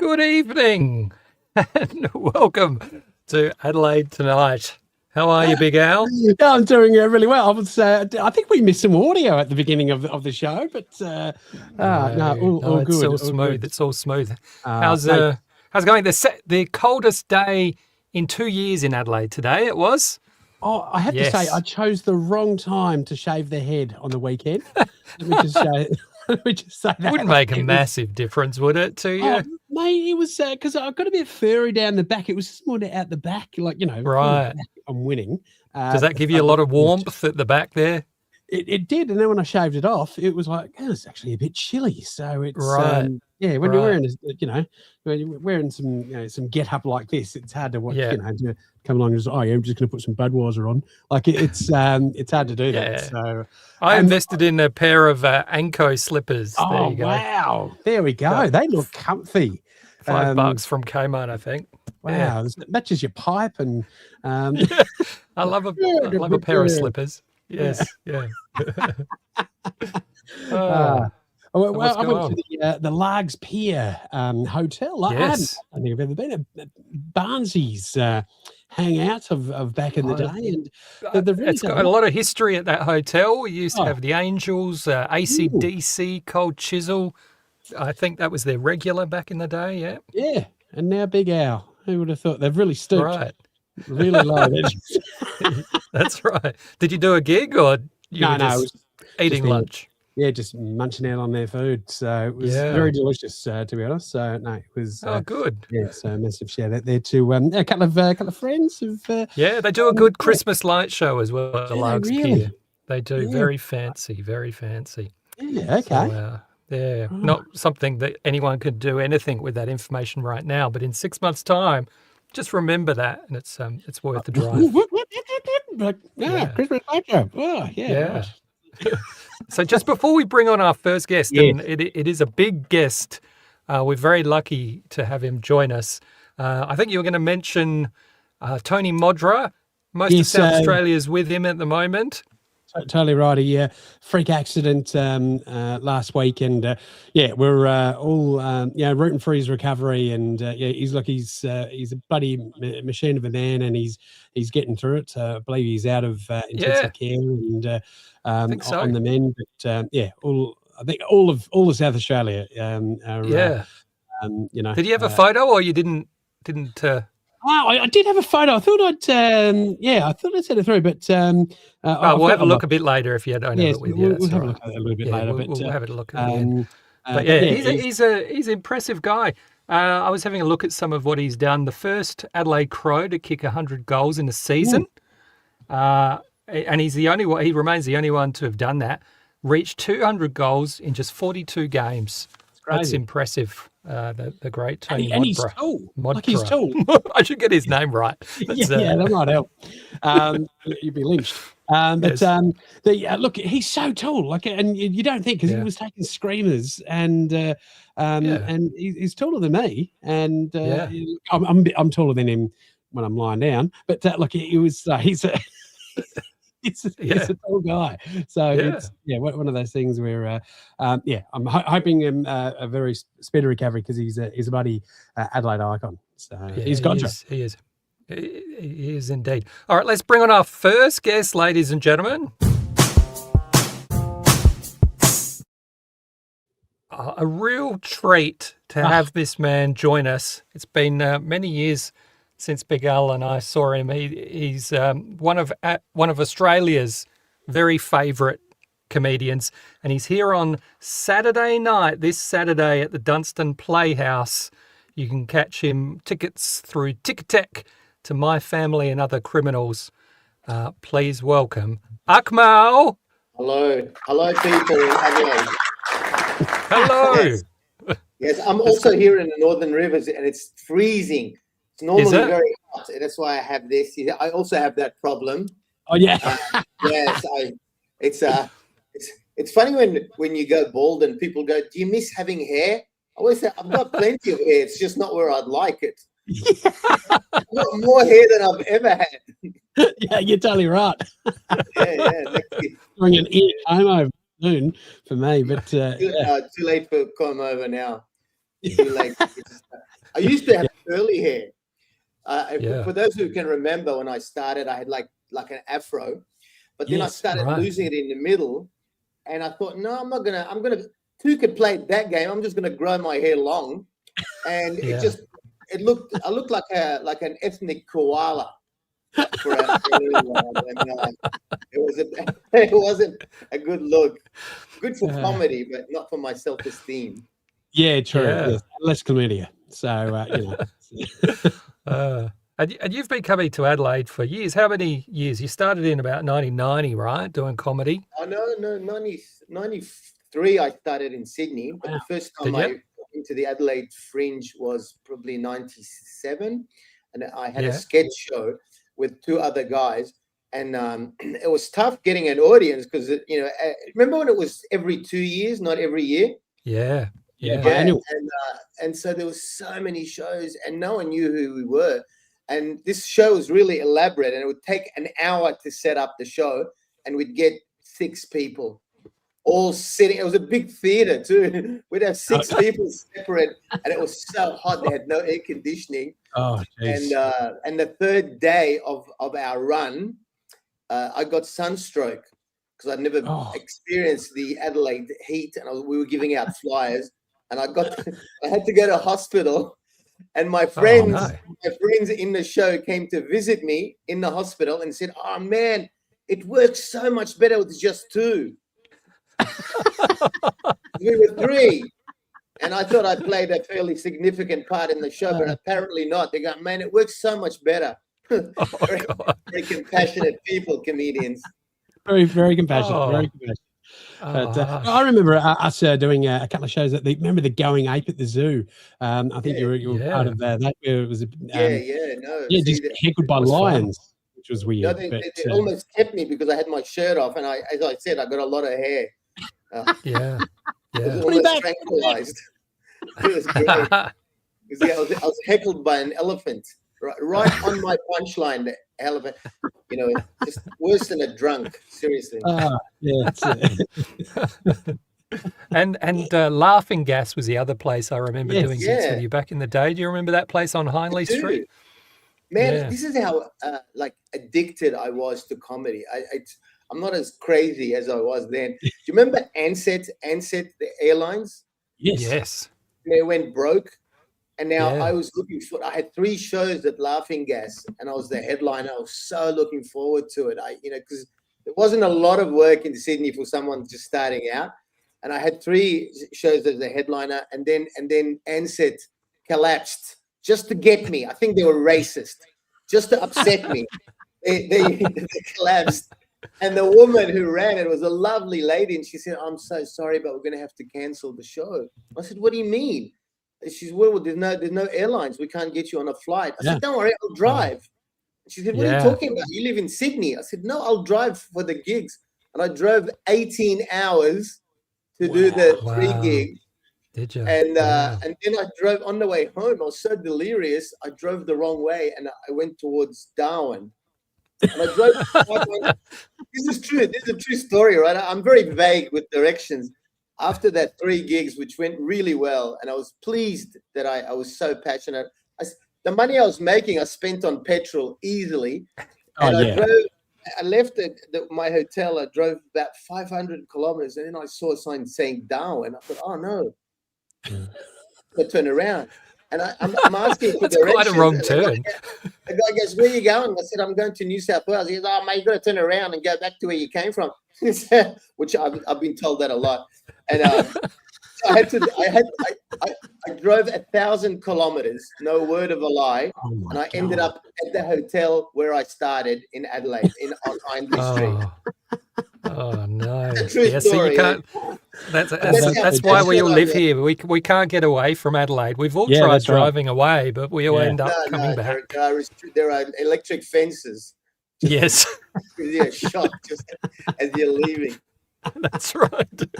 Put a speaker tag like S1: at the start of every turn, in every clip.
S1: Good evening and welcome to Adelaide Tonight. How are you, Big Al?
S2: Yeah, I'm doing really well. I think we missed some audio at the beginning of the show, but all
S1: it's
S2: good.
S1: all smooth. It's all smooth. How's it going? The coldest day in 2 years in Adelaide today. It was.
S2: Oh, I have to say, I chose the wrong time to shave the head on the weekend. Let me just say that.
S1: Wouldn't make a massive difference, would it, to you?
S2: Oh, mate, it was because I've got a bit furry down the back. It was just more out the back,
S1: Right.
S2: I'm winning.
S1: Does that give you a lot of warmth at the back there?
S2: It did, and then when I shaved it off, it was like, it's actually a bit chilly. So it's
S1: right.
S2: When you're wearing, when you're wearing some get up like this, it's hard to watch. To come along and just, I'm just going to put some Budweiser on. Like it's hard to do that. So
S1: I invested in a pair of Anko slippers.
S2: Oh,
S1: there you go.
S2: Wow! There we go. Yeah. They look comfy.
S1: $5 from Kmart, I think.
S2: Wow, it matches your pipe and.
S1: I love a pair of slippers. Yes, yeah.
S2: I went to the Largs Pier Hotel.
S1: Yes.
S2: I don't think I've ever been at Barnsley's hangout of back in the day, and
S1: it's got a lot of history at that hotel. We used to have the Angels, AC/DC, Cold Chisel. I think that was their regular back in the day. Yeah.
S2: Yeah, and now Big Al. Who would have thought? They've really stooped.
S1: Right.
S2: Really low.
S1: That's right. Did you do a gig or you were just eating lunch?
S2: Yeah, just munching out on their food. So it was very delicious, to be honest. So no, it was.
S1: Good.
S2: Yeah, so massive shout out there to a couple of friends.
S1: They do a good Christmas light show as well at the Largs Pier. They do very fancy, very fancy.
S2: Yeah. Okay.
S1: So, not something that anyone could do anything with that information right now, but in 6 months' time. Just remember that, and it's worth the drive.
S2: Christmas light show. Oh, yeah.
S1: So just before we bring on our first guest, and it is a big guest, we're very lucky to have him join us. I think you were going to mention Tony Modra. Most of South Australia is with him at the moment.
S2: Totally right. A freak accident last week, and we're all rooting for his recovery. And he's a bloody machine of a man, and he's getting through it. I believe he's out of intensive care and on the mend. But I think all of South Australia.
S1: Did you have a photo, or you didn't?
S2: Wow, I did have a photo. I thought I'd send it through, but
S1: we'll have a look a bit later if you don't have it with you.
S2: We'll have a look at it a little bit later.
S1: We'll have a look at it. But he's an impressive guy. I was having a look at some of what he's done. The first Adelaide Crow to kick 100 goals in a season, and he's the only one. He remains the only one to have done that. Reached 200 goals in just 42 games. That's impressive. The great Tony Modra.
S2: And he's tall. Like he's tall.
S1: I should get his name right.
S2: That might help. You'd be lynched. Look, he's so tall. And you don't think, because he was taking screamers, and he's taller than me, and I'm taller than him when I'm lying down. But he's a tall guy. So it's one of those things where I'm hoping a very speedy recovery, because he's a bloody Adelaide icon. So he's gotcha.
S1: He is indeed. All right, let's bring on our first guest, ladies and gentlemen. A real treat to have this man join us. It's been many years since Big Al and I saw him. He's one of Australia's very favourite comedians, and he's here on Saturday night, this Saturday at the Dunstan Playhouse. You can catch him tickets through Ticketek to My Family and Other Criminals. Please welcome Akmal.
S3: Hello people in Adelaide.
S1: Hello.
S3: Yes, I'm also here in the Northern Rivers, and it's freezing. It's normally very hot, and that's why I have this. I also have that problem.
S2: Oh yeah.
S3: Yes, it's funny when you go bald and people go, "Do you miss having hair?" I always say, "I've got plenty of hair. It's just not where I'd like it." I've got more hair than I've ever had.
S2: Yeah, you're totally right. Bring an ear home over soon for me, but
S3: too late for come over now. Too late. I used to have curly hair.
S1: Yeah.
S3: For those who can remember, when I started, I had like an afro, but then I started losing it in the middle, and I thought, no, I'm gonna. Who could play that game? I'm just gonna grow my hair long, and I looked like an ethnic koala for a little while, and it wasn't a good look. Good for comedy, but not for my self-esteem.
S2: Yeah, true.
S1: Yeah.
S2: Yes. Less chlamydia. So, you know.
S1: And you've been coming to Adelaide for years. How many years? You started in about 1990, right? Doing comedy.
S3: Oh, no, 93 I started in Sydney, but the first time I went into the Adelaide Fringe was probably 97, and I had a sketch show with 2 other guys, and it was tough getting an audience because, you know, remember when it was every 2 years, not every year?
S1: Yeah.
S3: And so there was so many shows, and no one knew who we were. And this show was really elaborate, and it would take an hour to set up the show, and we'd get 6 people all sitting. It was a big theater too. We'd have 6 people separate, and it was so hot. They had no air conditioning.
S2: Oh, geez.
S3: And the third day of our run, I got sunstroke because I'd never experienced the Adelaide heat, and we were giving out flyers, and I had to go to hospital. And my friends in the show came to visit me in the hospital and said, "Oh man, it works so much better with just 2." We were 3, and I thought I played a fairly significant part in the show, but apparently not. They go, "Man, it works so much better." Very compassionate people, comedians.
S2: Very, very compassionate. Very compassionate. But I remember us doing a couple of shows remember the Going Ape at the Zoo. I think you were part of that. It was just heckled by lions, which was weird.
S3: No, they almost kept me because I had my shirt off, and as I said, I got a lot of hair. I was almost tranquilized. It was great. I was heckled by an elephant right on my punchline. The elephant, you know, just worse than a drunk. Seriously.
S2: That's it.
S1: And Laughing Gas was the other place I remember doing gigs with you back in the day. Do you remember that place on Hindley Street?
S3: Man, this is how addicted I was to comedy. I'm not as crazy as I was then. Do you remember Ansett, the airlines?
S2: Yes.
S3: They went broke. And now I had 3 shows at Laughing Gas, and I was the headliner. I was so looking forward to it. Because there wasn't a lot of work in Sydney for someone just starting out. And I had 3 shows as a headliner, and then Ansett collapsed just to get me. I think they were racist, just to upset me. They collapsed. And the woman who ran it was a lovely lady, and she said, "I'm so sorry, but we're going to have to cancel the show." I said, "What do you mean?" She said, "Well, there's no airlines. We can't get you on a flight." I said, "Don't worry, I'll drive." She said, "What are you talking about? You live in Sydney." I said, "No, I'll drive for the gigs." And I drove 18 hours to do the 3 gigs.
S1: Did you?
S3: And then I drove on the way home. I was so delirious. I drove the wrong way, and I went towards Darwin. And I drove. This is true. This is a true story, right? I'm very vague with directions. After that 3 gigs, which went really well, and I was pleased that I was so passionate. The money I was making, I spent on petrol easily. And I left my hotel. I drove about 500 kilometers, and then I saw a sign saying Darwin. I thought, "Oh no!" I turned around, and I'm asking for
S1: That's
S3: directions.
S1: quite a wrong turn.
S3: The guy goes, "Where are you going?" I said, "I'm going to New South Wales." He goes, "Oh mate, you got to turn around and go back to where you came from," which I've been told that a lot. And I drove 1,000 kilometers, no word of a lie, and I ended up at the hotel where I started in Adelaide, on Hindley Street.
S1: Oh no!
S3: It's a true story.
S1: So you can't. That's why we all live here. We can't get away from Adelaide. We've all tried driving away, but we all end up coming back.
S3: There are electric fences.
S1: Yes.
S3: You're shot just as you're leaving.
S1: That's right. Did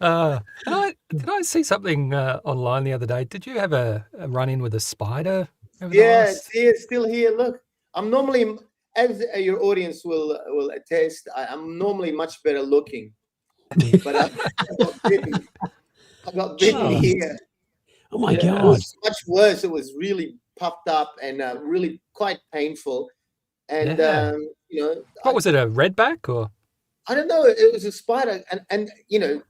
S1: I see something online the other day? Did you have a run-in with a spider?
S3: It's still here. Look, I'm normally, as your audience will attest, I'm normally much better looking. But I got bitten here.
S2: Oh my
S3: It
S2: God.
S3: was much worse. It was really puffed up and really quite painful. And
S1: Yeah.
S3: you know,
S1: What was it, a redback or?
S3: I don't know. It was a spider, and you know,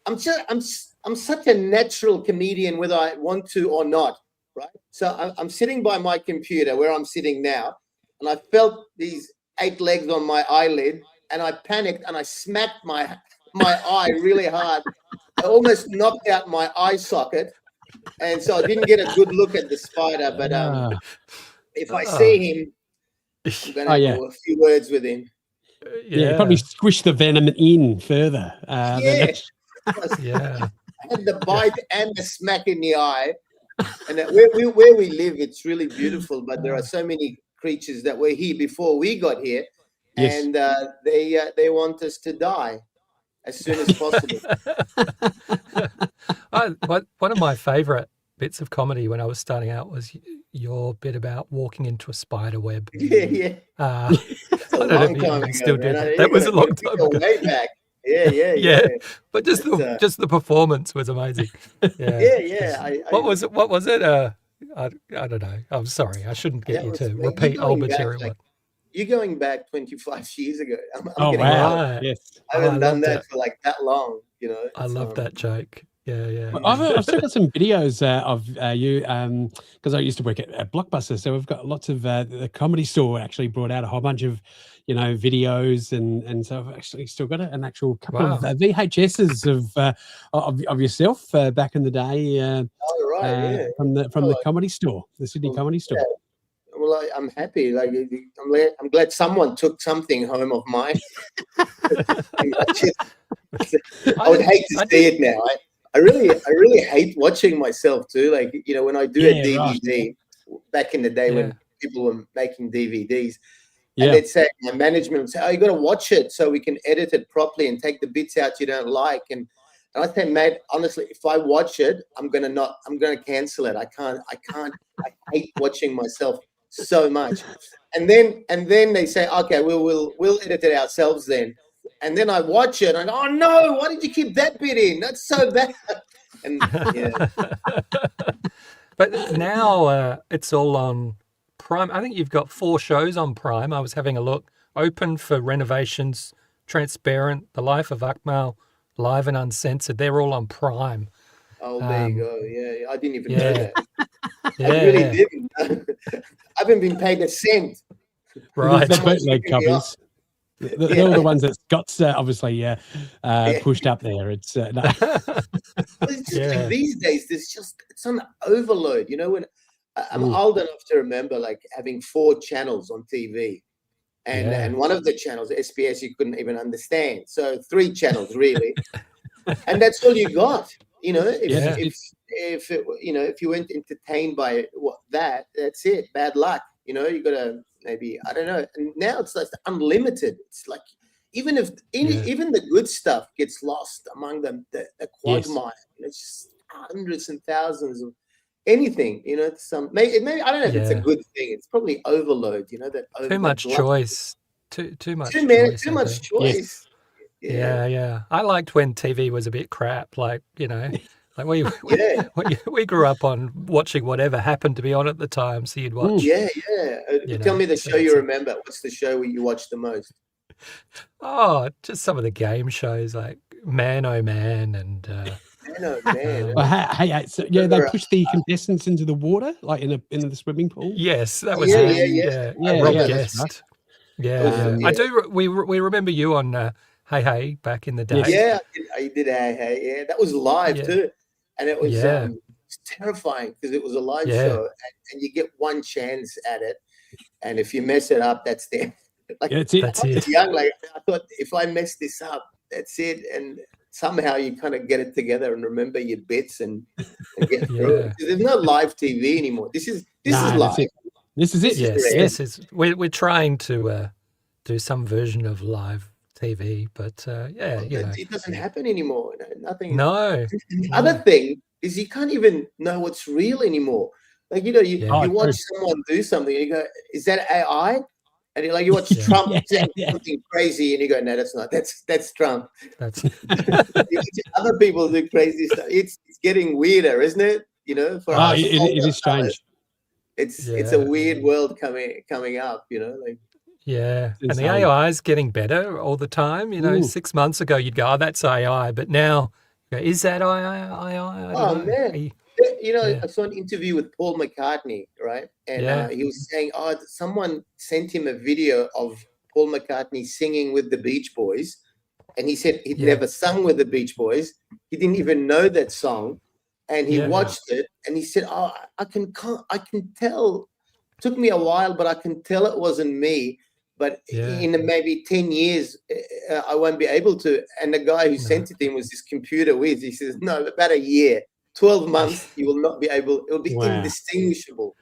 S3: I'm such a natural comedian, whether I want to or not, right? So I'm sitting by my computer where I'm sitting now, and I felt these 8 legs on my eyelid, and I panicked and I smacked my eye really hard. I almost knocked out my eye socket, and so I didn't get a good look at the spider. But if I see him, I'm gonna have a few words with him.
S2: Yeah, probably squish the venom in further.
S3: Yeah.
S1: Yeah.
S3: I had the bite and the smack in the eye. And where we live, it's really beautiful, but there are so many creatures that were here before we got here, and they want us to die as soon as possible.
S1: One of my favourite bits of comedy when I was starting out was your bit about walking into a spider web.
S3: Yeah.
S1: I don't know if you still do that. That was a long time ago.
S3: Way back. Yeah.
S1: But just the performance was amazing.
S3: Yeah.
S1: What was it? I don't know. I'm sorry. I shouldn't get you to repeat old material.
S3: You're going back 25 years ago.
S2: I'm wow! Yes,
S3: I haven't done that for like that long. You know.
S1: I love that joke. Yeah.
S2: Well, I've still got some videos of you because I used to work at Blockbuster, so we've got lots of the Comedy Store actually brought out a whole bunch of videos, and so I've actually still got an actual couple of VHSs of yourself back in the day. From the Comedy Store, the Sydney Comedy Store.
S3: Well, I'm happy. Like I'm glad someone took something home of mine. I would hate to see it now. I really hate watching myself too. Like, when I do a DVD back in the day when people were making DVDs, and they'd say, my management would say, "Oh, you got to watch it so we can edit it properly and take the bits out you don't like." And I say, "Mate, honestly, if I watch it, I'm gonna cancel it. I can't. I hate watching myself so much." And then they say, "Okay, we'll edit it ourselves then." And then I watch it and I go, "Oh no, why did you keep that bit in? That's so bad." And
S1: But now it's all on Prime. I think you've got 4 shows on Prime. I was having a look. Open for Renovations, Transparent, The Life of Akmal, Live and Uncensored. They're all on Prime.
S3: Oh, there you go. Yeah, I didn't even know that. I really didn't. I haven't been paid a cent.
S2: Right. The bootleg copies. They're all the ones that Scott's obviously pushed up there. It's, no.
S3: It's just like these days, it's on overload. When I'm old enough to remember like having 4 channels on TV, and one of the channels, SBS, you couldn't even understand. So 3 channels really, and that's all you got. If you weren't entertained by that's it. Bad luck. You got to maybe, I don't know. And now it's like unlimited. It's like even the good stuff gets lost among the quagmire. It's just hundreds and thousands of anything. Maybe I don't know if it's a good thing. It's probably overload.
S1: Too much choice. Too much.
S3: Too much choice.
S1: Yeah. I liked when TV was a bit crap. Like like we grew up on watching whatever happened to be on at the time, so you'd watch.
S3: Tell me the show you remember. What's the show where you watched the most?
S1: Oh, just some of the game shows like Man Oh Man and.
S3: Man Oh Man.
S2: They pushed the contestants into the water, like in the swimming pool.
S1: Yes, that was
S2: Rob
S1: Guest. Yeah, I do. We remember you on Hey back in the day.
S3: Yeah, I did Hey. Yeah, that was live too. And it was terrifying because it was a live show, and you get one chance at it, and if you mess it up, that's it. Like,
S2: that's it.
S3: I was young, like I thought, if I mess this up, that's it. And somehow you kind of get it together and remember your bits and get through it. There's no live TV anymore. This is live.
S2: This is it.
S1: Yes, we're trying to do some version of live TV, but
S3: it doesn't happen anymore. Nothing.
S1: No.
S3: The other thing is you can't even know what's real anymore. Like you watch someone do something, and you go, "Is that AI?" And you watch Trump say something crazy, and you go, "No, that's not. That's Trump."
S1: That's
S3: other people do crazy stuff. It's getting weirder, isn't it? for
S2: Oh,
S3: us.
S2: it is strange.
S3: It's a weird world coming up, like.
S1: Yeah, and the
S2: insane.
S1: AI is getting better all the time. 6 months ago you'd go, "Oh, that's AI," but now, is that AI? I don't know.
S3: Man, I saw an interview with Paul McCartney, right? And he was saying, someone sent him a video of Paul McCartney singing with the Beach Boys, and he said he'd never sung with the Beach Boys. He didn't even know that song, and he watched it, and he said, I can tell. It took me a while, but I can tell it wasn't me. But in maybe 10 years, I won't be able to." And the guy who sent it to him was this computer whiz. He says, "No, about a year, 12 months, you will not be able. It'll be indistinguishable."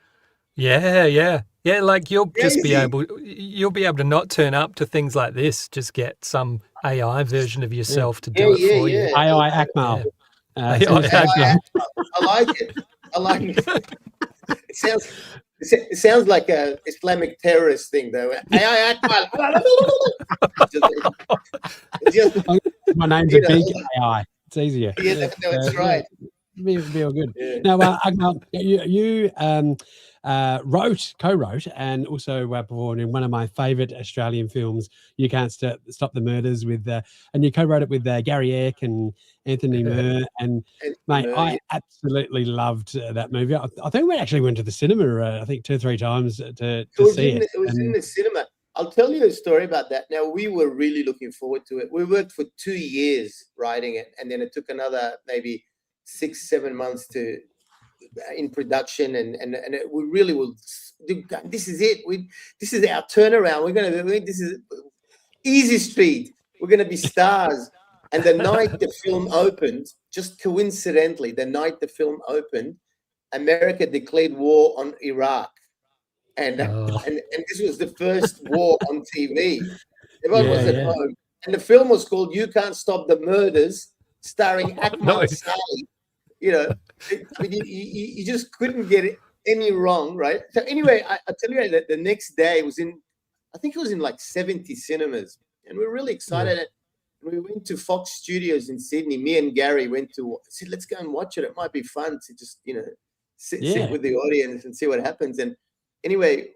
S1: Yeah. Like you'll
S3: Crazy.
S1: be able to not turn up to things like this. Just get some AI version of yourself to do it for you.
S2: AI Akmal.
S1: AI
S3: I like it. I like it. It sounds like a Islamic terrorist thing, though.
S2: My name's a big AI. It's easier.
S3: Yeah, that's right.
S2: Be all good.
S3: Yeah.
S2: Now, Akmal, you co-wrote, and also performed in one of my favourite Australian films, You Can't Stop the Murders, and you co-wrote it with Gary Eck and Anthony Murr. And mate, I absolutely loved that movie. I think we actually went to the cinema, I think 2 or 3 times to see it.
S3: It was in the cinema. I'll tell you a story about that. Now, we were really looking forward to it. We worked for 2 years writing it, and then it took another maybe 6-7 months in production, and we really will. This is it. This is our turnaround. We're going to. This is easy street. We're going to be stars. And the night the film opened, just coincidentally, America declared war on Iraq, and this was the first war on TV. Everyone was at home, and the film was called "You Can't Stop the Murders," starring Akmal Sali. You just couldn't get it any wrong, right? So anyway, I tell you that the next day I think it was in like 70 cinemas, and we were really excited. Yeah. We went to Fox Studios in Sydney. Me and Gary said, "Let's go and watch it. It might be fun to just sit with the audience and see what happens." And anyway,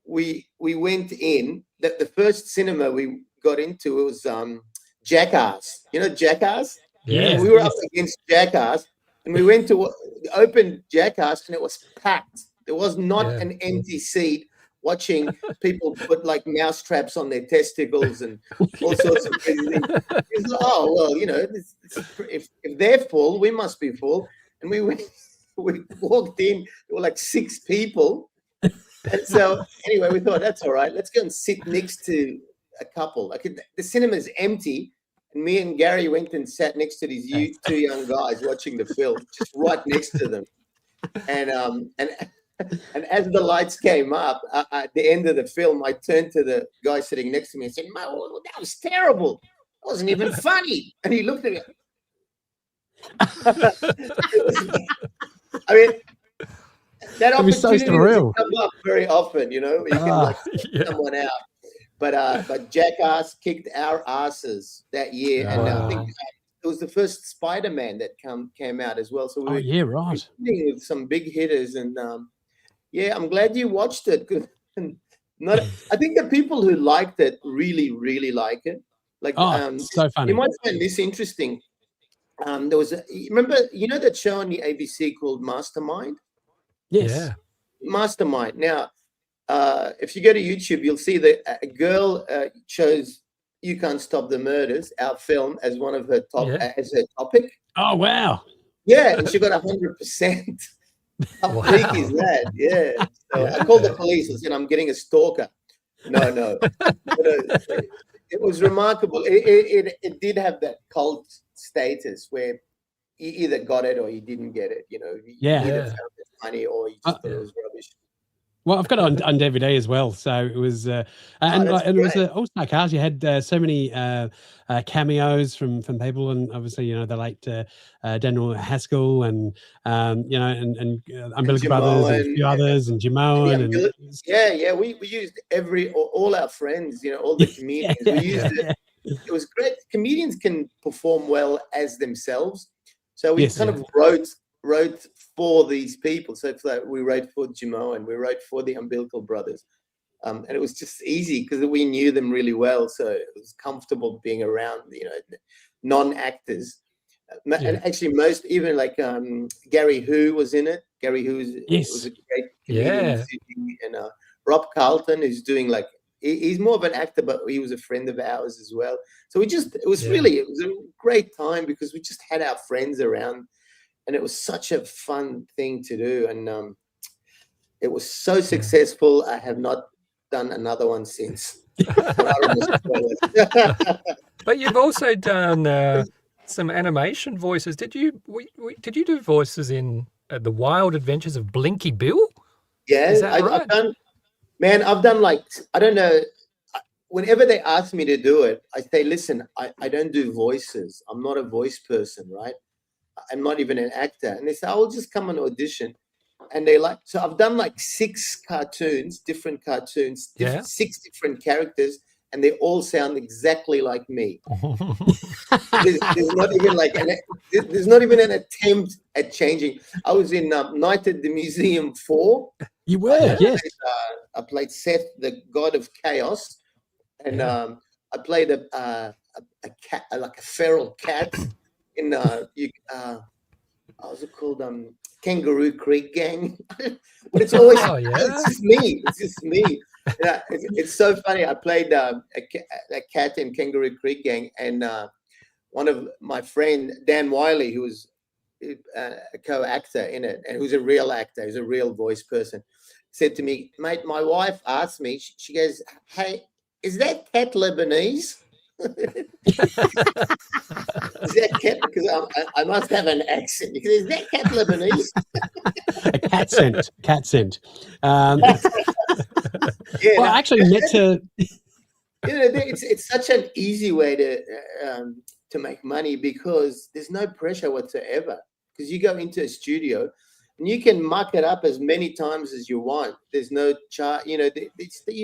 S3: we went in. The first cinema we got into, it was Jackass. You know Jackass?
S1: Yeah.
S3: We were up against Jackass. And we went to open Jackass, and it was packed. There was not an empty seat watching people put like mouse traps on their testicles and all sorts of crazy things. It's like, oh, well, if they're full, we must be full. And we walked in, there were like 6 people. And so anyway, we thought, that's all right. Let's go and sit next to a couple. The cinema's empty. And me and Gary went and sat next to these 2 young guys watching the film, just right next to them. And as the lights came up at the end of the film, I turned to the guy sitting next to me and said, "Mo, that was terrible. It wasn't even funny." And he looked at me. I mean, that opportunity doesn't come up very often, you can pick someone out. But Jackass kicked our asses that year, and I think it was the first Spider-Man that came out as well. So we were with some big hitters, and I'm glad you watched it. I think the people who liked it really, really like it. Like,
S2: so funny.
S3: You might find this interesting. There was remember that show on the ABC called Mastermind?
S2: Yes. Yeah.
S3: Mastermind. Now, if you go to YouTube, you'll see that a girl chose "You Can't Stop the Murders," our film, as one of her as her topic.
S2: Oh wow!
S3: Yeah, and she got 100%. How freaky is that? Yeah. So I called the police and said, "I'm getting a stalker." No. It was remarkable. It did have that cult status where you either got it or you didn't get it. You either found it funny or you just thought it was rubbish.
S2: Well, I've got it on DVD as well, so it was, and it was also cars. You had so many cameos from people, and obviously, the late Daniel Haskell, and and Umbilical Brothers, and a few others, and Jimoan, and
S3: we used all our friends, all the comedians. We used it. It was great. Comedians can perform well as themselves, so we wrote wrote for these people. So it's like we wrote for Jimo and we wrote for the Umbilical Brothers. And it was just easy because we knew them really well. So it was comfortable being around, non-actors. And actually even like Gary Hu was in it. Gary Hu was a great comedian in Sydney. And Rob Carlton, who's doing like, he's more of an actor, but he was a friend of ours as well. So it was a great time because we just had our friends around and it was such a fun thing to do. And it was so successful. I have not done another one since.
S1: But you've also done some animation voices. Did you do voices in The Wild Adventures of Blinky Bill?
S3: Yeah,
S1: is that right?
S3: I've done like, I don't know. Whenever they ask me to do it, I say, listen, I don't do voices. I'm not a voice person, right? I'm not even an actor. And they say, I'll just come and audition. And so I've done like 6 cartoons, different cartoons, 6 different characters, and they all sound exactly like me. There's not even an attempt at changing. I was in Night at the Museum 4.
S2: You were, yes.
S3: I played Seth, the god of chaos, and I played a cat, like a feral cat in how's it called? Kangaroo Creek Gang. But it's always it's just me. It's so funny. I played a cat in Kangaroo Creek Gang, and one of my friend Dan Wiley, who was a co-actor in it, and who's a real actor, who's a real voice person, said to me, mate, my wife asked me, she goes, hey, is that cat Lebanese? Is that cat? Because I must have an accent. Because is that cat Lebanese?
S2: A cat scent. Actually,
S3: it's such an easy way to make money because there's no pressure whatsoever. Because you go into a studio and you can muck it up as many times as you want. There's no chart. You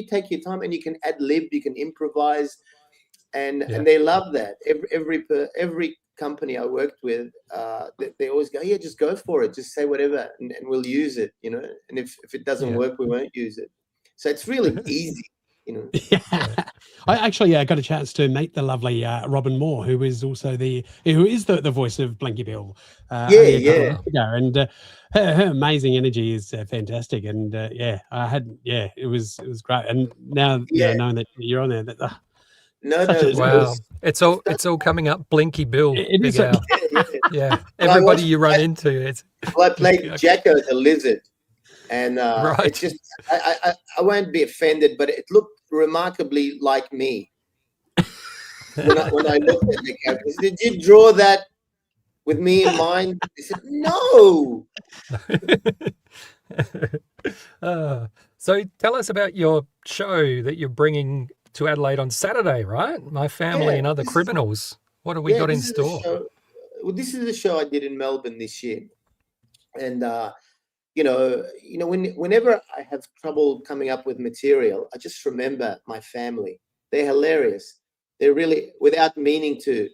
S3: take your time and you can ad lib, you can improvise. And they love that. Every company I worked with, they always go, yeah, just go for it. Just say whatever, and we'll use it. And if it doesn't work, we won't use it. So it's really easy.
S2: I actually got a chance to meet the lovely Robin Moore, who is also the voice of Blinky Bill. And her amazing energy is fantastic. And it was great. And now knowing that you're on there,
S1: wow! It's all coming up. Blinky Bill, Big Al. Everybody you run into.
S3: I played Jacko the lizard, and it's just I won't be offended, but it looked remarkably like me when I looked at the characters. Did you draw that with me in mind? They said no.
S1: So tell us about your show that you're bringing to Adelaide on Saturday, right? My Family and Other Criminals. What have we got in store?
S3: This is a show I did in Melbourne this year, and whenever I have trouble coming up with material, I just remember my family. They're hilarious. They're really, without meaning to,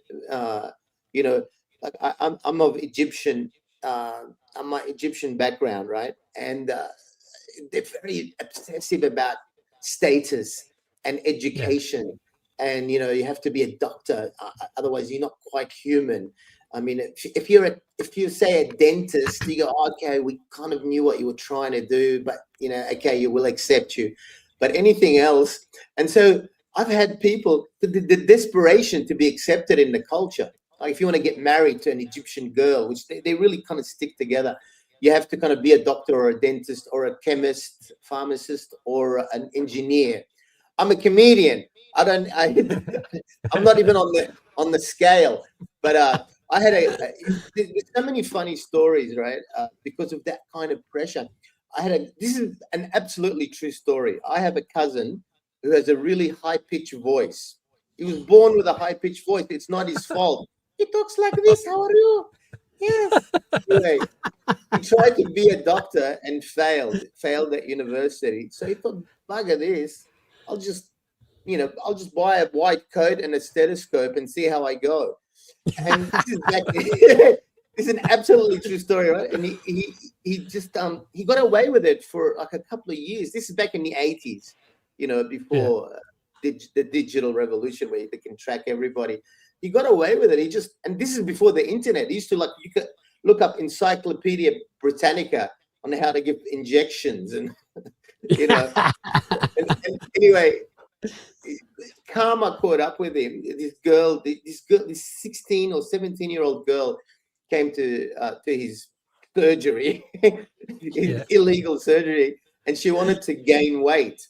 S3: like I'm of Egyptian. I'm my Egyptian background, right? And they're very obsessive about status and education, and you have to be a doctor, otherwise you're not quite human. I mean, if you say a dentist, you go, okay, we kind of knew what you were trying to do, but okay, you will accept you. But anything else, and so I've had people the desperation to be accepted in the culture. Like if you want to get married to an Egyptian girl, which they really kind of stick together, you have to kind of be a doctor or a dentist or a chemist, pharmacist, or an engineer. I'm a comedian. I'm not even on the scale, but I had there's so many funny stories, right? Because of that kind of pressure. This is an absolutely true story. I have a cousin who has a really high-pitched voice. He was born with a high-pitched voice. It's not his fault. He talks like this. How are you? Yes. Anyway, he tried to be a doctor and failed at university. So he thought, bugger this. I'll just buy a white coat and a stethoscope and see how I go. And This is an absolutely true story, right? And he just he got away with it for like a couple of years. This is back in the 80s, before the digital revolution where they can track everybody. He got away with it. And this is before the internet. He used to you could look up Encyclopedia Britannica on how to give injections and and anyway, karma caught up with him. This 16 or 17-year-old girl came to his surgery, illegal surgery, and she wanted to gain weight.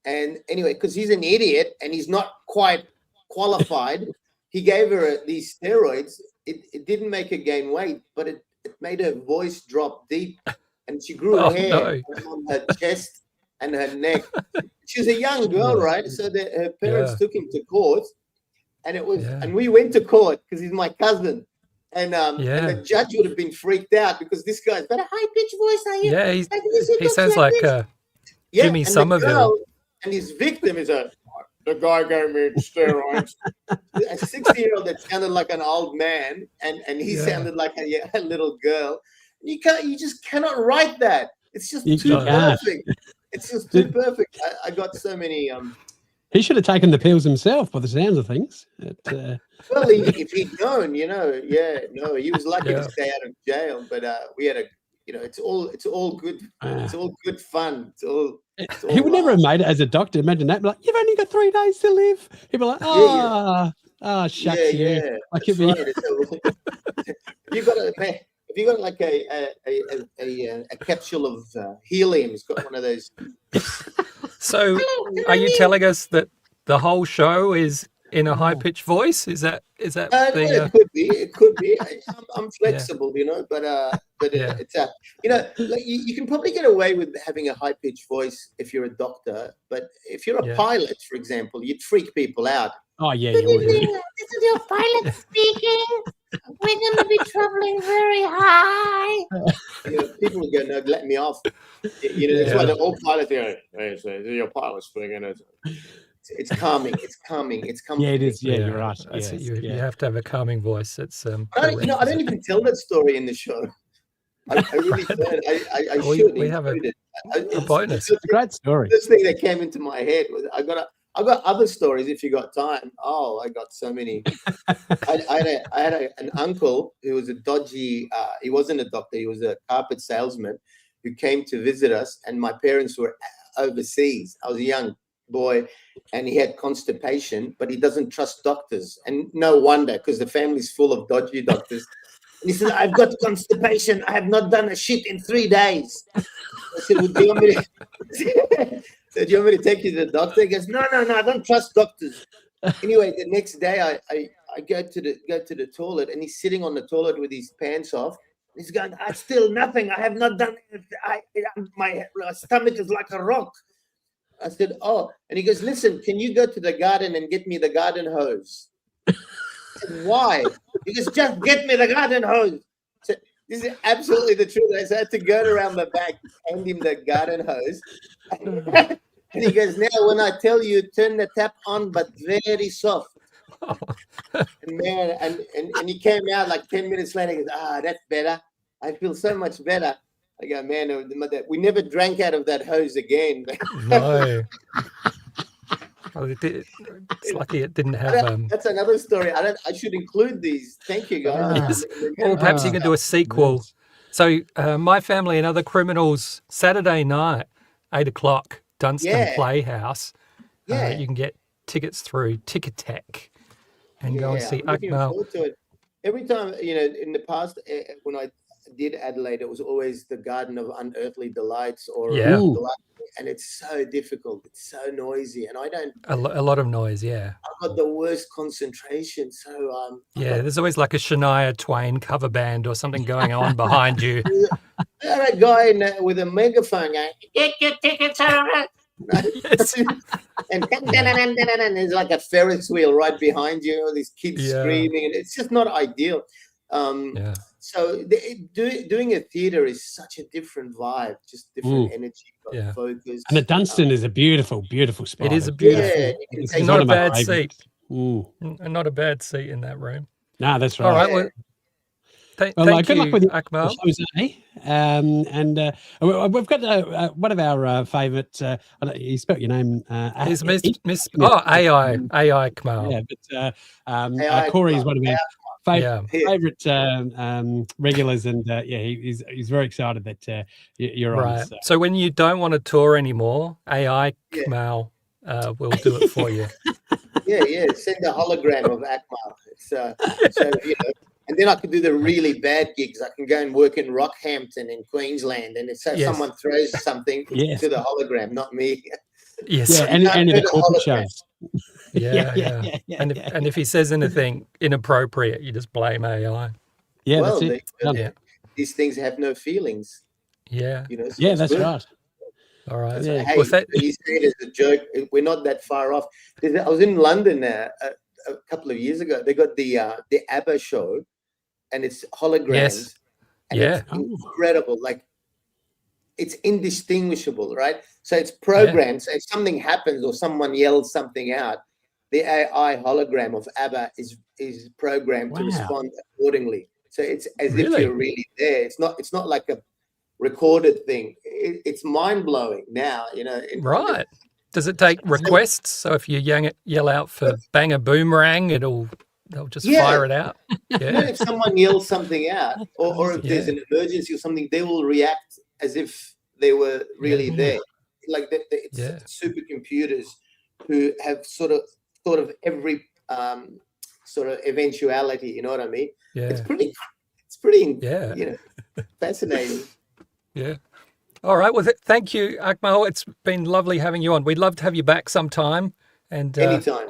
S3: And anyway, because he's an idiot and he's not quite qualified, he gave her these steroids. It didn't make her gain weight, but it made her voice drop deep, and she grew hair on her chest and her neck. She was a young girl, right? So her parents took him to court, and and we went to court because he's my cousin. And the judge would have been freaked out because this guy's got a high-pitched voice.
S1: Yeah, he sounds like Jimmy Somerville.
S3: And his victim is the guy gave me steroids. A 60-year-old that sounded like an old man, and he sounded like a little girl. You just cannot write that. It's just too perfect. It's just too perfect. I got so many.
S2: He should have taken the pills himself, by the sounds of things.
S3: Well, if he'd known, he was lucky to stay out of jail. But we had it's all good. It's all good fun.
S2: He would never have made it as a doctor. Imagine that. Like, you've only got 3 days to live. He'd be like, shucks you.
S3: Yeah.
S2: Like
S3: If you got like a capsule of helium, it's got one of those.
S1: So, are you telling us that the whole show is in a high-pitched voice? Is that
S3: it could be. I'm flexible, but it's you can probably get away with having a high-pitched voice if you're a doctor, but if you're a pilot, for example, you'd freak people out.
S2: Oh yeah, you would.
S4: This is your pilot speaking. We're going to be traveling very high.
S3: People would go, no, let me off. That's why all pilots go, hey, so this is your pilot speaking. It's calming. It's calming. It's coming.
S2: Yeah, it is. Yeah, you're right.
S1: Yes, you have to have a calming voice. It's
S3: I don't even tell that story in the show. I really don't. I should.
S1: We have a bonus.
S2: It's a great story.
S3: The first thing that came into my head was I got other stories if you got time. Oh, I got so many. I had an uncle who was a dodgy. He wasn't a doctor. He was a carpet salesman who came to visit us, and my parents were overseas. I was a young boy, and he had constipation, but he doesn't trust doctors, and no wonder, because the family's full of dodgy doctors. And he said, I've got constipation. I have not done a shit in 3 days. I said, well, do you want me to take you to the doctor? He goes, no, I don't trust doctors. Anyway, the next day I go to the toilet, and he's sitting on the toilet with his pants off. He's going, I still nothing. I have not done it. My stomach is like a rock. I said, oh. And he goes, listen, can you go to the garden and get me the garden hose? I said, why? He goes, just get me the garden hose. I said, this is absolutely the truth. I had to go around the back, hand him the garden hose. And he goes, now when I tell you, turn the tap on, but very soft. And man, and he came out like 10 minutes later. He goes, that's better. I feel so much better. I go, man, we never drank out of that hose again.
S1: No. Well, it's lucky it didn't have.
S3: That's another story. I should include these. Thank you, guys.
S1: Or perhaps you can do a sequel. So, My Family and Other Criminals, Saturday night, 8:00, Dunstan Playhouse. You can get tickets through Ticketek and go and see Akmal.
S3: Every time, in the past, when I did Adelaide, it was always the Garden of Unearthly Delights, and it's so difficult. It's so noisy, and I don't.
S1: A lot of noise, yeah.
S3: I've got the worst concentration, so
S1: there's always like a Shania Twain cover band or something going on behind you.
S3: I had a guy with a megaphone going, "Get your tickets out!" Yes. and there's like a Ferris wheel right behind you. All these kids screaming, and it's just not ideal. So doing a theatre is such a different vibe, just different energy, focus.
S2: And the Dunstan is a beautiful, beautiful spot.
S1: It is a beautiful.
S3: It's
S1: not a bad seat. Not a bad seat in that room.
S2: No, that's right.
S1: All right. Well, Thank
S2: good luck
S1: you,
S2: with your
S1: Akmal.
S2: Jose. We've got one of our favourite. You spelt your name.
S1: Is Miss
S2: AI.
S1: AI Akmal.
S2: Yeah, but
S3: AI
S2: Corey is one of our
S1: Yeah.
S2: favourite regulars, and he's very excited that you're on.
S1: Right. So when you don't want to tour anymore, AI Akmal will do it for you.
S3: Yeah. Send a hologram of Akmal. So and then I can do the really bad gigs. I can go and work in Rockhampton in Queensland, and if someone throws something to the hologram, not me.
S1: Yes.
S2: Yeah, and the corporate shows.
S1: Yeah. And if he says anything inappropriate, you just blame AI.
S2: Yeah,
S3: well,
S2: that's it.
S3: These things have no feelings.
S1: Yeah.
S3: So
S2: that's right.
S1: All right.
S3: So, hey, you say it as a joke. We're not that far off. I was in London a couple of years ago. They got the ABBA show, and it's holograms. And it's incredible. Like, it's indistinguishable, right? So it's programmed. So if something happens or someone yells something out, the AI hologram of ABBA is programmed to respond accordingly. So it's as if you're really there. It's not like a recorded thing. It's mind blowing now.
S1: Right. Does it take requests? So if you yell out for bang a boomerang, they'll just fire it out. Yeah.
S3: If someone yells something out, or if there's an emergency or something, they will react as if they were really there. Like it's supercomputers who have sort of every sort of eventuality. You know what I mean?
S1: Yeah.
S3: It's pretty fascinating.
S1: Yeah. All right. Well, thank you, Akmal. It's been lovely having you on. We'd love to have you back sometime. And
S3: anytime.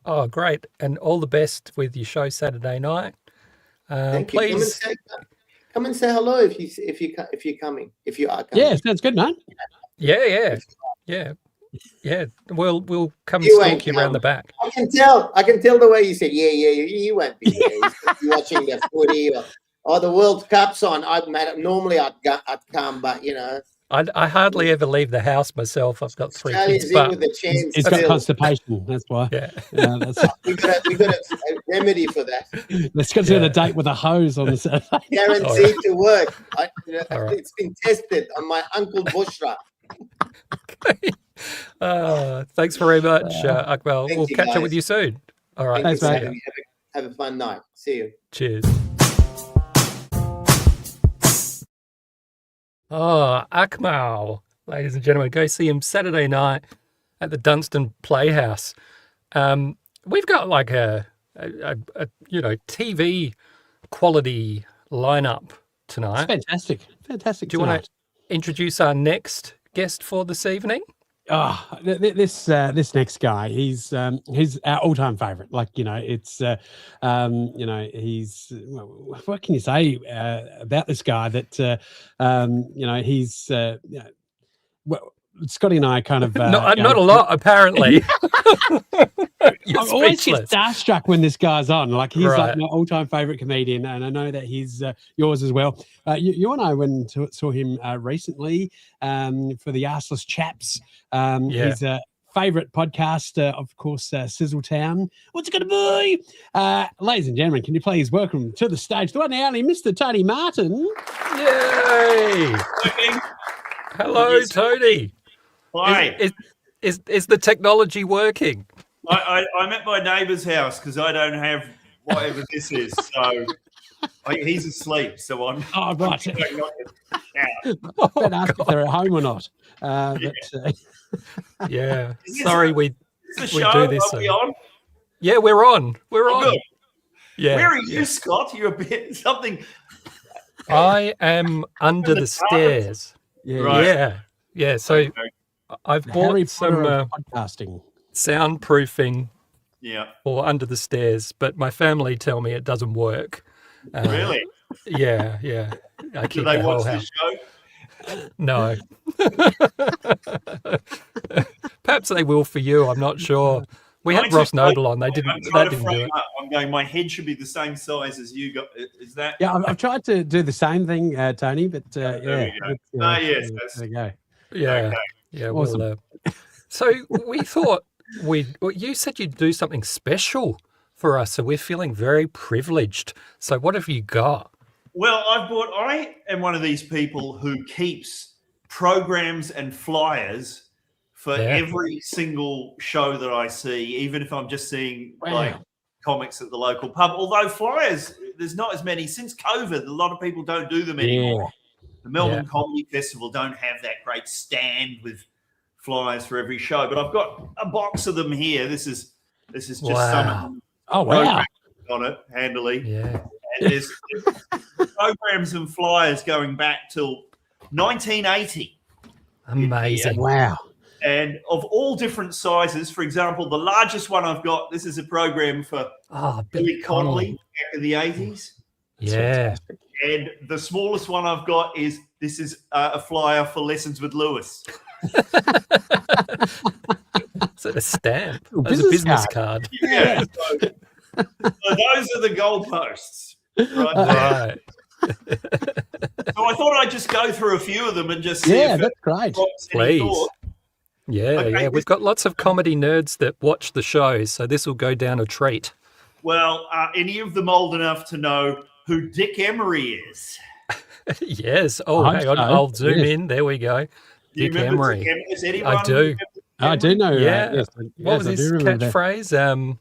S1: Oh, great. And all the best with your show Saturday night.
S3: Thank
S1: please
S3: you. Come and say hello if you're coming. If you are coming.
S2: Yeah, sounds good, man.
S1: Yeah. We'll come stalk you around the back.
S3: I can tell the way you said, you won't be there. You're watching the footy or the World Cup's on. Normally I'd come, but
S1: I hardly ever leave the house myself. I've got 3 kids, but
S2: he's got constipation. That's why.
S1: Yeah.
S3: we got a remedy for that.
S2: Let's go to a date with a hose on the Saturday.
S3: Guaranteed to work. It's been tested on my Uncle Bushra.
S1: Thanks very much, Akmal. We'll catch up with you soon. All right.
S2: Thanks, mate.
S3: Have a fun night. See you.
S1: Cheers. Oh, Akmal, ladies and gentlemen, go see him Saturday night at the Dunstan Playhouse. We've got like a TV quality lineup tonight.
S2: It's fantastic.
S1: Do you want to introduce our next guest for this evening?
S2: Oh, this next guy, he's our all-time favorite. It's he's what can you say about this guy that he's Scotty and I kind of
S1: not a lot apparently.
S2: I always get starstruck when this guy's on. Like, he's like my all-time favorite comedian, and I know that he's yours as well. You and I went and saw him recently for the Arseless Chaps. He's a favorite podcast, of course, Sizzletown. What's it going to be? Ladies and gentlemen, can you please welcome to the stage the one and only Mr. Tony Martin?
S1: Yay! Hello, Tony.
S5: Hi.
S1: Is the technology working?
S5: I'm at my neighbour's house because I don't have whatever this is. So he's asleep. So I'm.
S2: Oh, right.
S5: I'm
S2: better ask if they're at home or not.
S1: Yeah. Sorry, we
S5: do
S1: this.
S5: Are we on?
S1: Yeah, we're on. We're on.
S5: Good.
S1: Yeah.
S5: Where are you, Scott? You're a bit something.
S1: I am under the stairs.
S2: Yeah.
S5: Right.
S1: Yeah. So I've bought some
S2: podcasting
S1: soundproofing for under the stairs, but my family tell me it doesn't work.
S5: Really?
S1: Yeah. I keep
S5: Do they
S1: the whole
S5: watch
S1: house.
S5: the show?
S1: No. Perhaps they will for you. I'm not sure. We had Ross Noble on. They didn't. That didn't do it.
S5: I'm going. My head should be the same size as you got. Is that?
S2: Yeah, I've tried to do the same thing, Tony, but
S5: there we go.
S2: yes,
S5: there
S2: we go.
S1: Yeah.
S5: Okay.
S1: Yeah.
S2: Awesome.
S1: Well, so we thought you said you'd do something special for us, so we're feeling very privileged. So what have you got?
S5: Well, I am one of these people who keeps programs and flyers for every single show that I see, even if I'm just seeing like comics at the local pub. Although flyers, there's not as many since COVID. A lot of people don't do them anymore. The Melbourne Comedy Festival don't have that great stand with flyers for every show, but I've got a box of them here. This is just some programs on it handily.
S1: Yeah.
S5: And there's programs and flyers going back till 1980.
S1: Amazing.
S2: Wow.
S5: And of all different sizes. For example, the largest one I've got, this is a program for Billy Connolly back in the 80s.
S1: Yeah.
S5: And the smallest one I've got is a flyer for Lessons with Lewis.
S1: Is it a stamp? That's a business card.
S5: Yeah. So those are the goalposts. Right. So I thought I'd just go through a few of them and just see if
S2: that's great.
S1: Please. Yeah, we've got lots of comedy nerds that watch the shows, so this will go down a treat.
S5: Well, are any of them old enough to know who Dick Emery is?
S1: Yes. Oh, hang on. I'll zoom in. There we go. Dick Emery.
S5: Is anyone
S1: I do.
S2: I do know.
S1: Yeah. What was his catchphrase?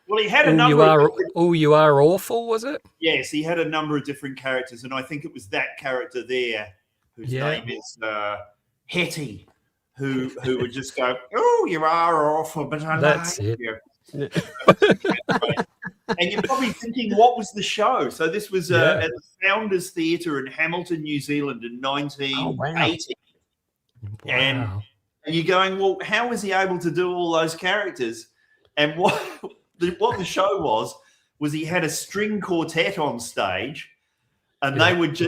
S5: Well, he had a number.
S1: You are awful, was it?
S5: Yes, he had a number of different characters, and I think it was that character there, whose name is Hetty, who would just go, "Oh, you are awful, but I like you." And you're probably thinking, what was the show? So this was at the Founders Theatre in Hamilton, New Zealand in 1980.
S1: Wow.
S5: And you're going, well, how was he able to do all those characters? And what the show was he had a string quartet on stage, and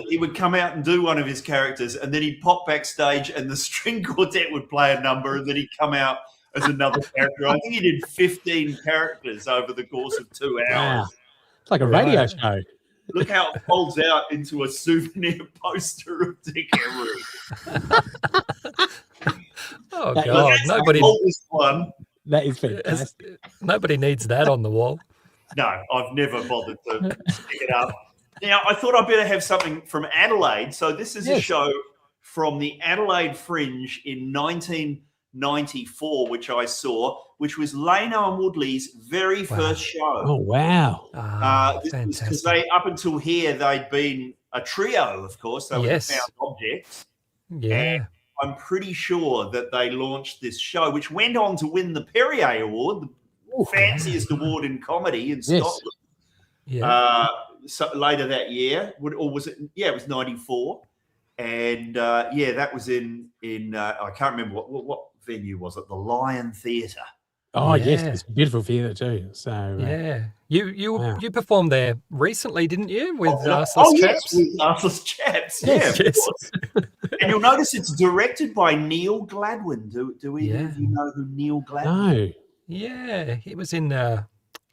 S5: he would come out and do one of his characters, and then he'd pop backstage and the string quartet would play a number, and then he'd come out as another character. I think he did 15 characters over the course of 2 hours.
S2: Wow. It's like a radio show.
S5: Look how it folds out into a souvenir poster of Dick Emery.
S1: Oh, God. Nobody.
S5: One.
S2: That is fantastic.
S1: Nobody needs that on the wall.
S5: No, I've never bothered to stick it up. Now, I thought I'd better have something from Adelaide. So this is a show from the Adelaide Fringe in 1994, which I saw, which was Lano and Woodley's very first show.
S2: Oh, wow.
S5: Because up until here, they'd been a trio, of course. They were Found Objects.
S1: Yeah.
S5: And I'm pretty sure that they launched this show, which went on to win the Perrier Award, the fanciest award in comedy in Scotland.
S1: Yeah.
S5: So later that year, or was it? Yeah, it was 94. And that was in I can't remember what venue was it? The Lion Theatre.
S2: Oh yes, it's a beautiful theatre too. So
S1: you performed there recently, didn't you? With Arseless Chaps.
S5: Yes, with Arseless Chaps. Yeah, of course. And you'll notice it's directed by Neil Gladwin. Do either of you know who Neil Gladwin is?
S1: No. Yeah, he was in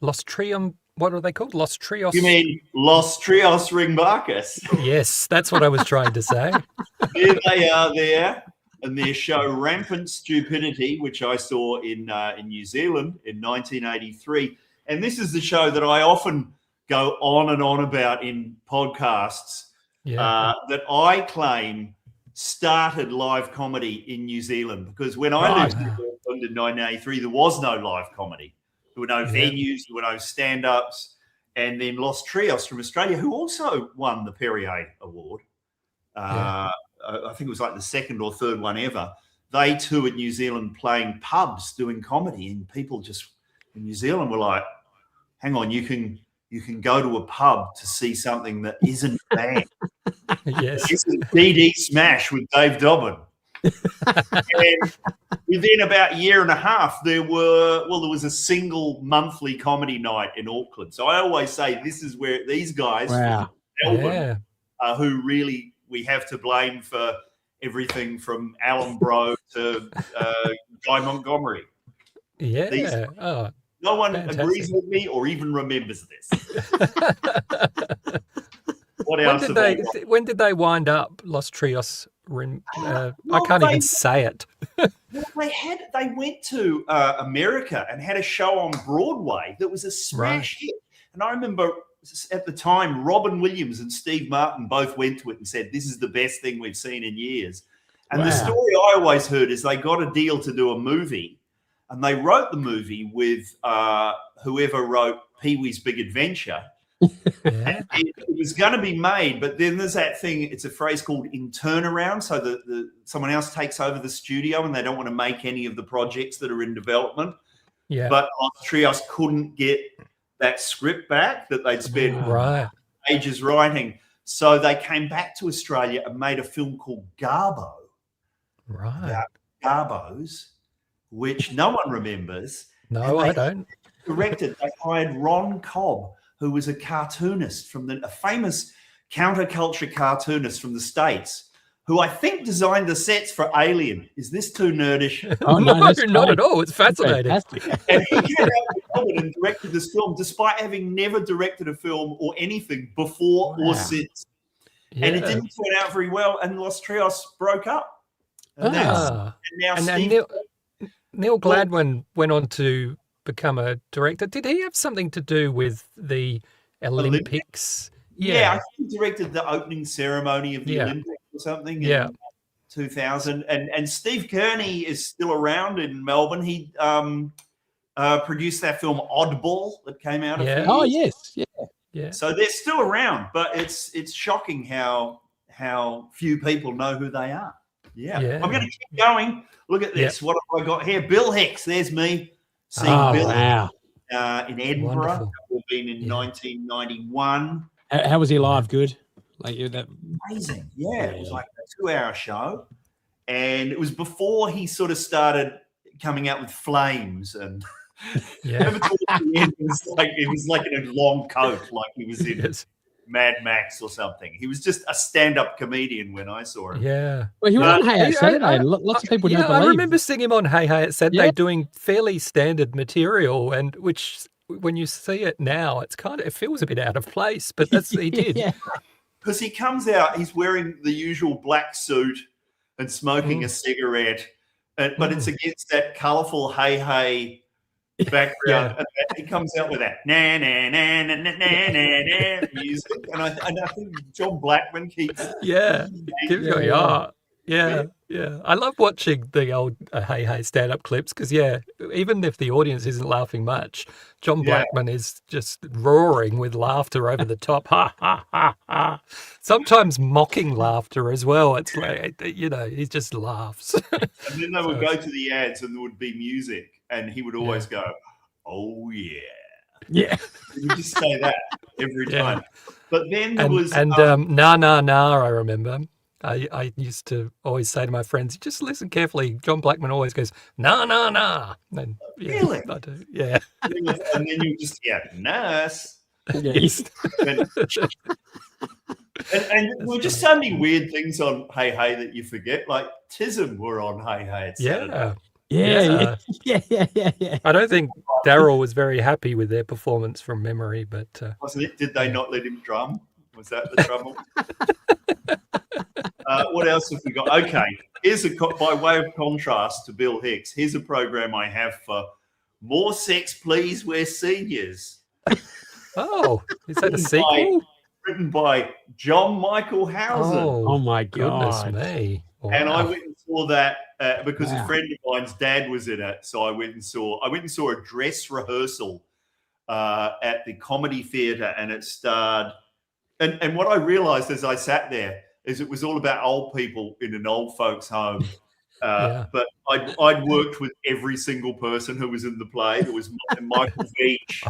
S1: Los Trios. What are they called? Los Trios.
S5: You mean Los Trios Ringbarcus?
S1: Yes, that's what I was trying to say.
S5: There they are there. And their show Rampant Stupidity, which I saw in New Zealand in 1983. And this is the show that I often go on and on about in podcasts that I claim started live comedy in New Zealand. Because when I lived in Auckland in 1983, there was no live comedy. There were no venues, there were no stand-ups. And then Los Trios from Australia, who also won the Perrier Award, I think it was like the second or third one ever. They toured New Zealand playing pubs doing comedy, and people just in New Zealand were like, hang on, you can go to a pub to see something that isn't bad.
S1: Yes.
S5: It's a DD Smash with Dave Dobbin. And within about a year and a half, there was a single monthly comedy night in Auckland. So I always say this is where these guys from Melbourne who really we have to blame for everything from Alan Bro to Guy Montgomery.
S1: Yeah.
S5: No one agrees with me or even remembers this. What else?
S1: When did they wind up Los Trios? I can't even say it.
S5: They went to America and had a show on Broadway that was a smash hit. And I remember at the time, Robin Williams and Steve Martin both went to it and said, this is the best thing we've seen in years. And the story I always heard is they got a deal to do a movie, and they wrote the movie with whoever wrote Pee-wee's Big Adventure. And it was going to be made, but then there's that thing, it's a phrase called in turnaround. So the someone else takes over the studio and they don't want to make any of the projects that are in development. Yeah. But Los Trios couldn't get that script back that they'd spent ages writing. So they came back to Australia and made a film called Garbo.
S1: Right.
S5: Garbos, which no one remembers.
S1: No, I don't.
S5: Directed, they hired Ron Cobb, who was a cartoonist a famous counterculture cartoonist from the States, who I think designed the sets for Alien. Is this too nerdish?
S1: Oh, no, not at all. It's fascinating.
S5: And he came out with Melbourne and directed this film, despite having never directed a film or anything before or since. Yeah. And it didn't turn out very well, and Los Trios broke up. And
S1: Neil Gladwin went on to become a director. Did he have something to do with the Olympics?
S5: Yeah, I think he directed the opening ceremony of the Olympics or something in 2000. And Steve Kearney is still around in Melbourne. He produced that film Oddball that came out a few years.
S2: Oh, yes.
S1: Yeah.
S5: So they're still around, but it's shocking how few people know who they are. Yeah. I'm going to keep going. Look at this. What have I got here? Bill Hicks. There's me seeing Bill in Edinburgh.
S1: Wonderful.
S5: We've been in 1991.
S2: How was he live? Good?
S5: Amazing. Yeah, it was like a 2-hour show. And it was before he sort of started coming out with flames and it was like in a long coat, like he was in Mad Max or something. He was just a stand-up comedian when I saw him.
S1: Yeah.
S2: Well, he was on Hey Hey Saturday. Lots of people don't believe.
S1: I remember seeing him on Hey Hey at Saturday doing fairly standard material, and which when you see it now, it feels a bit out of place, but that's he did.
S5: Because he comes out, he's wearing the usual black suit and smoking a cigarette, but it's against that colourful Hey Hey background, and he comes out with that na na na na na na na music, and I think John Blackman keeps I love watching the old Hey Hey stand-up clips because even if the audience isn't laughing much, John Blackman is just roaring with laughter over the top, ha ha ha ha. Sometimes mocking laughter as well. It's like he just laughs. And then they would go to the ads, and there would be music. And he would always go, "Oh yeah." He would just say that every time. But then there was
S1: na na na. I remember. I used to always say to my friends, "Just listen carefully." John Blackman always goes, "Na na na." And,
S5: really?
S1: I do. Yeah.
S5: And then you just nurse. And there were just so many weird things on Hey Hey that you forget. Like Tism were on Hey Hey at Saturday.
S2: Yeah.
S1: I don't think Daryl was very happy with their performance from memory, but
S5: wasn't it? Did they not let him drum? Was that the trouble? What else have we got? Okay, here's by way of contrast to Bill Hicks. Here's a program I have for More Sex, Please, We're Seniors.
S1: Oh, is that a sequel?
S5: Written by John Michael Housen.
S2: Oh my
S1: goodness
S2: God.
S1: me! Wow.
S5: And I went and saw that because a friend of mine's dad was in it. So I went and saw a dress rehearsal at the Comedy Theatre, and it starred. And what I realised as I sat there is it was all about old people in an old folks' home. But I'd worked with every single person who was in the play. There was Michael Beach,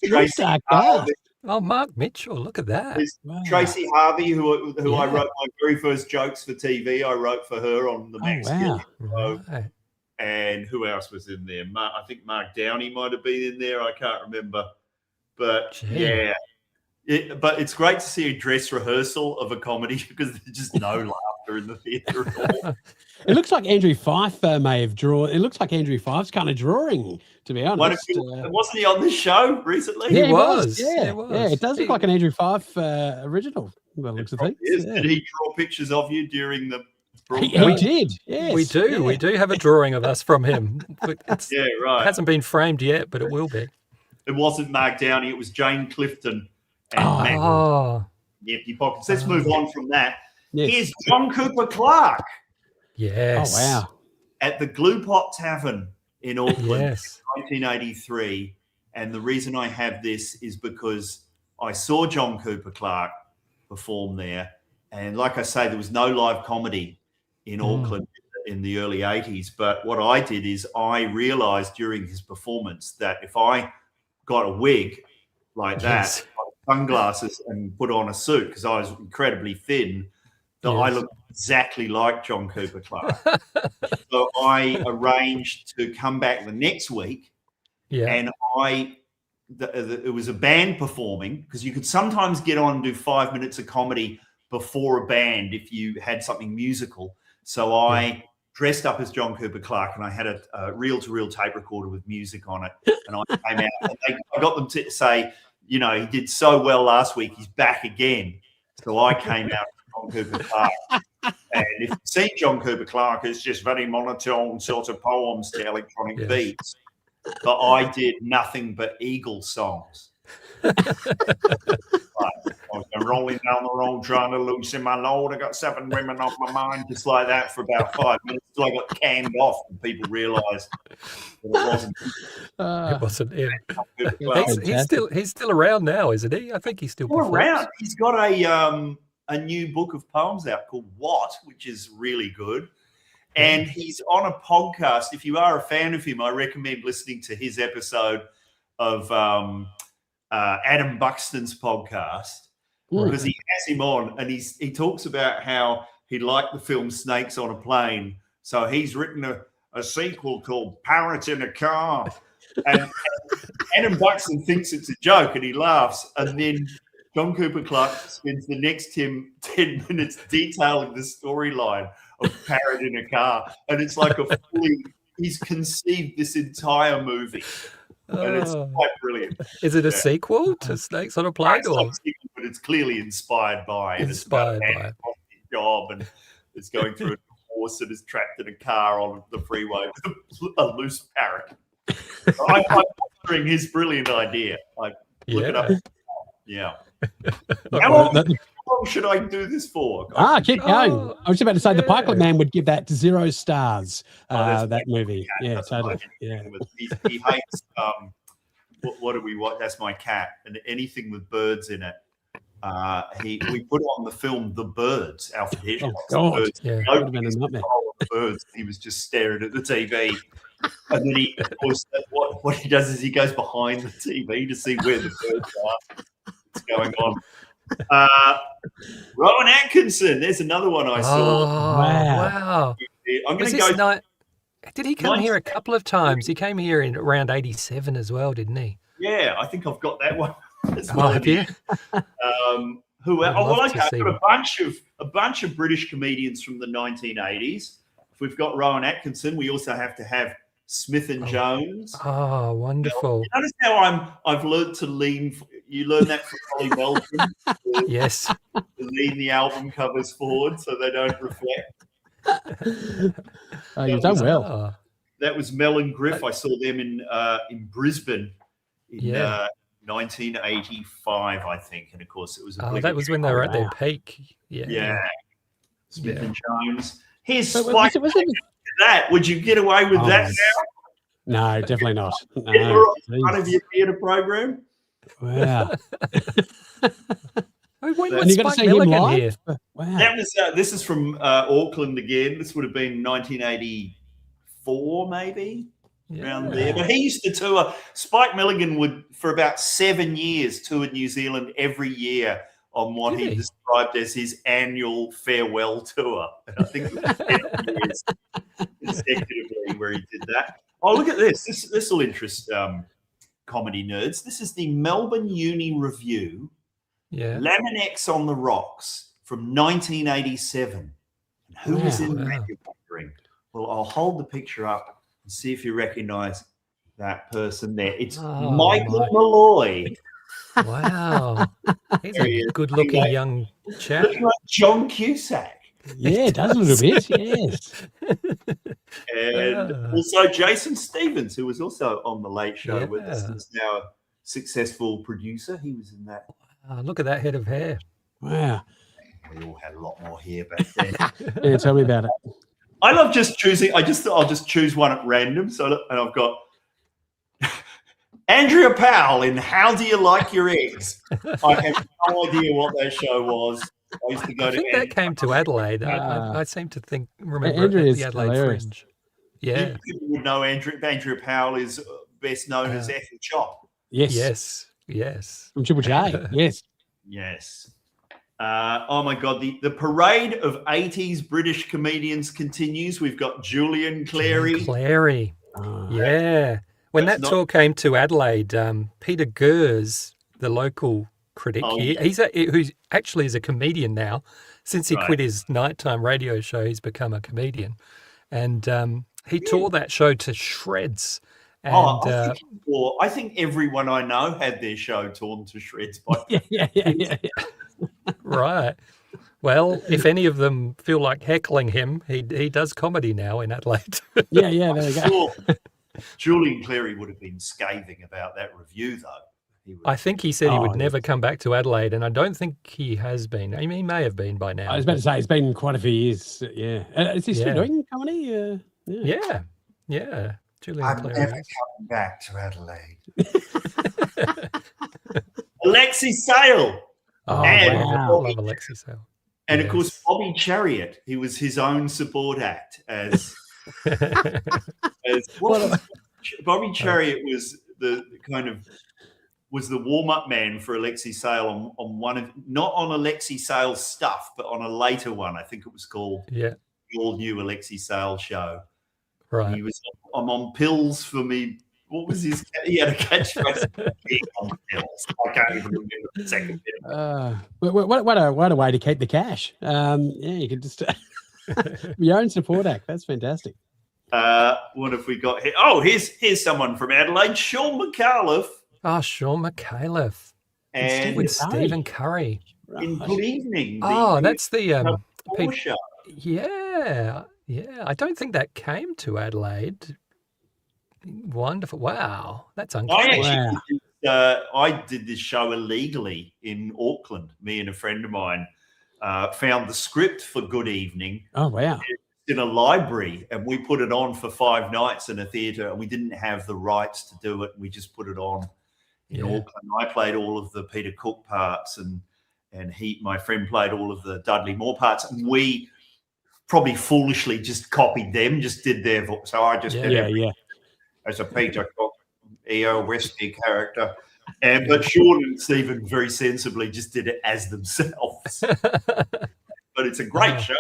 S5: Tracy Harvey.
S1: Oh, Mark Mitchell, look at that.
S5: Tracy Harvey, who I wrote my very first jokes for TV. I wrote for her on the Max Gillian show.
S1: Right.
S5: And who else was in there? I think Mark Downey might have been in there. I can't remember. But but it's great to see a dress rehearsal of a comedy because there's just no laughter in the theatre at all.
S2: It looks like Andrew Fife may have drawn. It looks like Andrew Fife's kind of drawing, to be honest.
S5: Wasn't he on this show recently?
S2: Yeah,
S1: he was.
S2: Yeah, it does look like an Andrew Fife original. By the looks of things.
S5: Did he draw pictures of you during the
S2: He did. Yes.
S1: We do.
S2: Yeah.
S1: We do have a drawing of us from him. It
S5: Yeah, right.
S1: hasn't been framed yet, but it will be.
S5: It wasn't Mark Downey. It was Jane Clifton and Matt.
S1: Oh,
S5: Empty pockets. Let's move on from that.
S2: Yes.
S5: Here's John Cooper Clarke
S1: yes.
S2: Oh, wow.
S5: at the Glue Pot Tavern in Auckland,
S1: Yes.
S5: 1983. And the reason I have this is because I saw John Cooper Clarke perform there. And like I say, there was no live comedy in Auckland in the early 80s. But what I did is I realized during his performance that if I got a wig like that,
S1: Yes.
S5: sunglasses, and put on a suit, because I was incredibly thin, that I looked exactly like John Cooper Clarke. So I arranged to come back the next week, and it was a band performing, because you could sometimes get on and do 5 minutes of comedy before a band if you had something musical. So I dressed up as John Cooper Clarke, and I had a reel-to-reel tape recorder with music on it, and I came out, and I got them to say, you know, he did so well last week, he's back again. So I came out as John Cooper Clarke. And if you see John Cooper Clarke, it's just very monotone sort of poems to electronic beats. But I did nothing but Eagle songs. I was rolling down the road trying to loosen my load. I got 7 women off my mind, just like that, for about 5 minutes until I got canned off and people realised that it wasn't.
S1: It wasn't him. He's still around now, isn't he? I think he's still
S5: around. He's got a new book of poems out called What, which is really good. And he's on a podcast. If you are a fan of him, I recommend listening to his episode of Adam Buxton's podcast, because he has him on, and he talks about how he liked the film Snakes on a Plane. So he's written a sequel called Parrot in a Car. And Adam Buxton thinks it's a joke and he laughs. And then John Cooper Clarke spends the next 10 minutes detailing the storyline of Parrot in a Car. And it's like he's conceived this entire movie. And it's quite brilliant.
S1: Is it a sequel to Snakes on a Plane?
S5: But it's clearly inspired by.
S1: Inspired by.
S5: His job, and it's going through a divorce and is trapped in a car on the freeway with a loose parrot. I'm pondering his brilliant idea. Look it up. Yeah. How long should I do this for?
S2: Keep going. I was about to say the Parklet Man would give that 0 stars. That movie. Yeah, totally. Yeah.
S5: He hates. What do we watch? That's my cat, and anything with birds in it. We put on the film The Birds. Alfred Hitchcock's The Birds. He was just staring at the TV. And then of course, what he does is he goes behind the TV to see where the birds are. What's going on? Rowan Atkinson. There's another one I saw.
S1: Wow.
S5: I'm going to go.
S1: Did he come here a couple of times? He came here in around 87 as well, didn't he?
S5: Yeah, I think I've got that one.
S1: Have you?
S5: Who else? I've got a bunch of British comedians from the 1980s. If we've got Rowan Atkinson, we also have to have Smith and Jones.
S1: Oh, wonderful!
S5: Notice how I've learned to lean. You learn that from Holly Melton.
S1: Yes.
S5: To lean the album covers forward so they don't reflect.
S2: You've done well.
S5: That was Mel and Griff. I saw them in Brisbane in 1985, I think. And of course, it was.
S1: That was when they were at their peak.
S5: Yeah. Smith and Jones. Here's Spike. That would you get away with that now?
S2: No, definitely not. No,
S5: in front of your theatre program.
S2: Wow.
S1: When was Spike Milligan here?
S2: Wow.
S5: That was. This is from Auckland again. This would have been 1984, maybe around there. But he used to tour. Spike Milligan would, for about 7 years, toured New Zealand every year on what he described as his annual farewell tour. And I think it was 10 years consecutively where he did that. Oh, look at this. This will interest comedy nerds. This is the Melbourne Uni Review, Laminex on the Rocks from 1987. And who was in that, you're wondering? Well, I'll hold the picture up and see if you recognise that person there. It's Michael Malloy.
S1: Wow. He's a good-looking young chap.
S5: Looking like John Cusack.
S2: Yeah, it does a little bit. Yes.
S5: And also Jason Stevens, who was also on the Late Show with us,
S1: Yeah.
S5: is now a successful producer. He was in that.
S1: Look at that head of hair.
S2: Wow.
S5: We all had a lot more hair back then.
S2: Yeah, tell me about it.
S5: I love just choosing. I just thought I'll just choose one at random. So, and I've got Andrea Powell in How Do You Like Your Eggs? I have no idea what that show was. I used to go
S1: I think that came to Adelaide. I seem to remember it at the Adelaide Fringe. Yeah.
S5: People would know Andrea Powell is best known as Ethel Chop.
S2: Yes. From Triple J. Yes.
S5: Yes. Oh my God, the parade of 80s British comedians continues. We've got Julian Clary.
S1: Yeah. When that tour came to Adelaide, Peter Gers, the local critic, who actually is a comedian now. Since he quit his nighttime radio show, he's become a comedian. And he tore that show to shreds. And,
S5: I think everyone I know had their show torn to shreds.
S2: Yeah.
S1: Right. Well, if any of them feel like heckling him, he does comedy now in Adelaide.
S2: Yeah, there we go.
S5: Julian Clary would have been scathing about that review, though.
S1: I think he said he would never come back to Adelaide, and I don't think he has been. I mean, he may have been by now.
S2: I was about to say, it's been quite a few years. Yeah. Is he still doing comedy?
S1: Yeah. Julian Clary.
S5: Never coming back to Adelaide. Alexi Sale.
S1: Oh,
S2: wow.
S1: I love Alexi Sale.
S5: And of course, Bobby Chariot. He was his own support act as Bobby Chariot was the warm-up man for Alexi Sale on one of, not on Alexi Sale's stuff, but on a later one. I think it was called the all-new Alexi Sale show.
S1: Right.
S5: He was, I'm on pills for me. What was his? He had a catchphrase. On pills. I can't even remember the second bit.
S2: What a way to keep the cash. You could just your own support act. That's fantastic.
S5: What have we got here? Oh, here's someone from Adelaide, Sean McAuliffe.
S1: Oh, Sean McAuliffe.
S5: And
S1: with Stephen Curry.
S5: In Good Evening.
S1: That's the
S5: show.
S1: Yeah. I don't think that came to Adelaide. Wonderful. Wow. That's uncanny.
S5: I did this show illegally in Auckland. Me and a friend of mine found the script for Good Evening.
S2: Oh, wow.
S5: In a library, and we put it on for 5 nights in a theatre, and we didn't have the rights to do it. We just put it on in Auckland. I played all of the Peter Cook parts, and my friend played all of the Dudley Moore parts, and we probably foolishly just copied them, just did their voice. So I just did everything as a Peter Cook, E.O. Westy character. But Sean and Stephen very sensibly just did it as themselves. But it's a great show.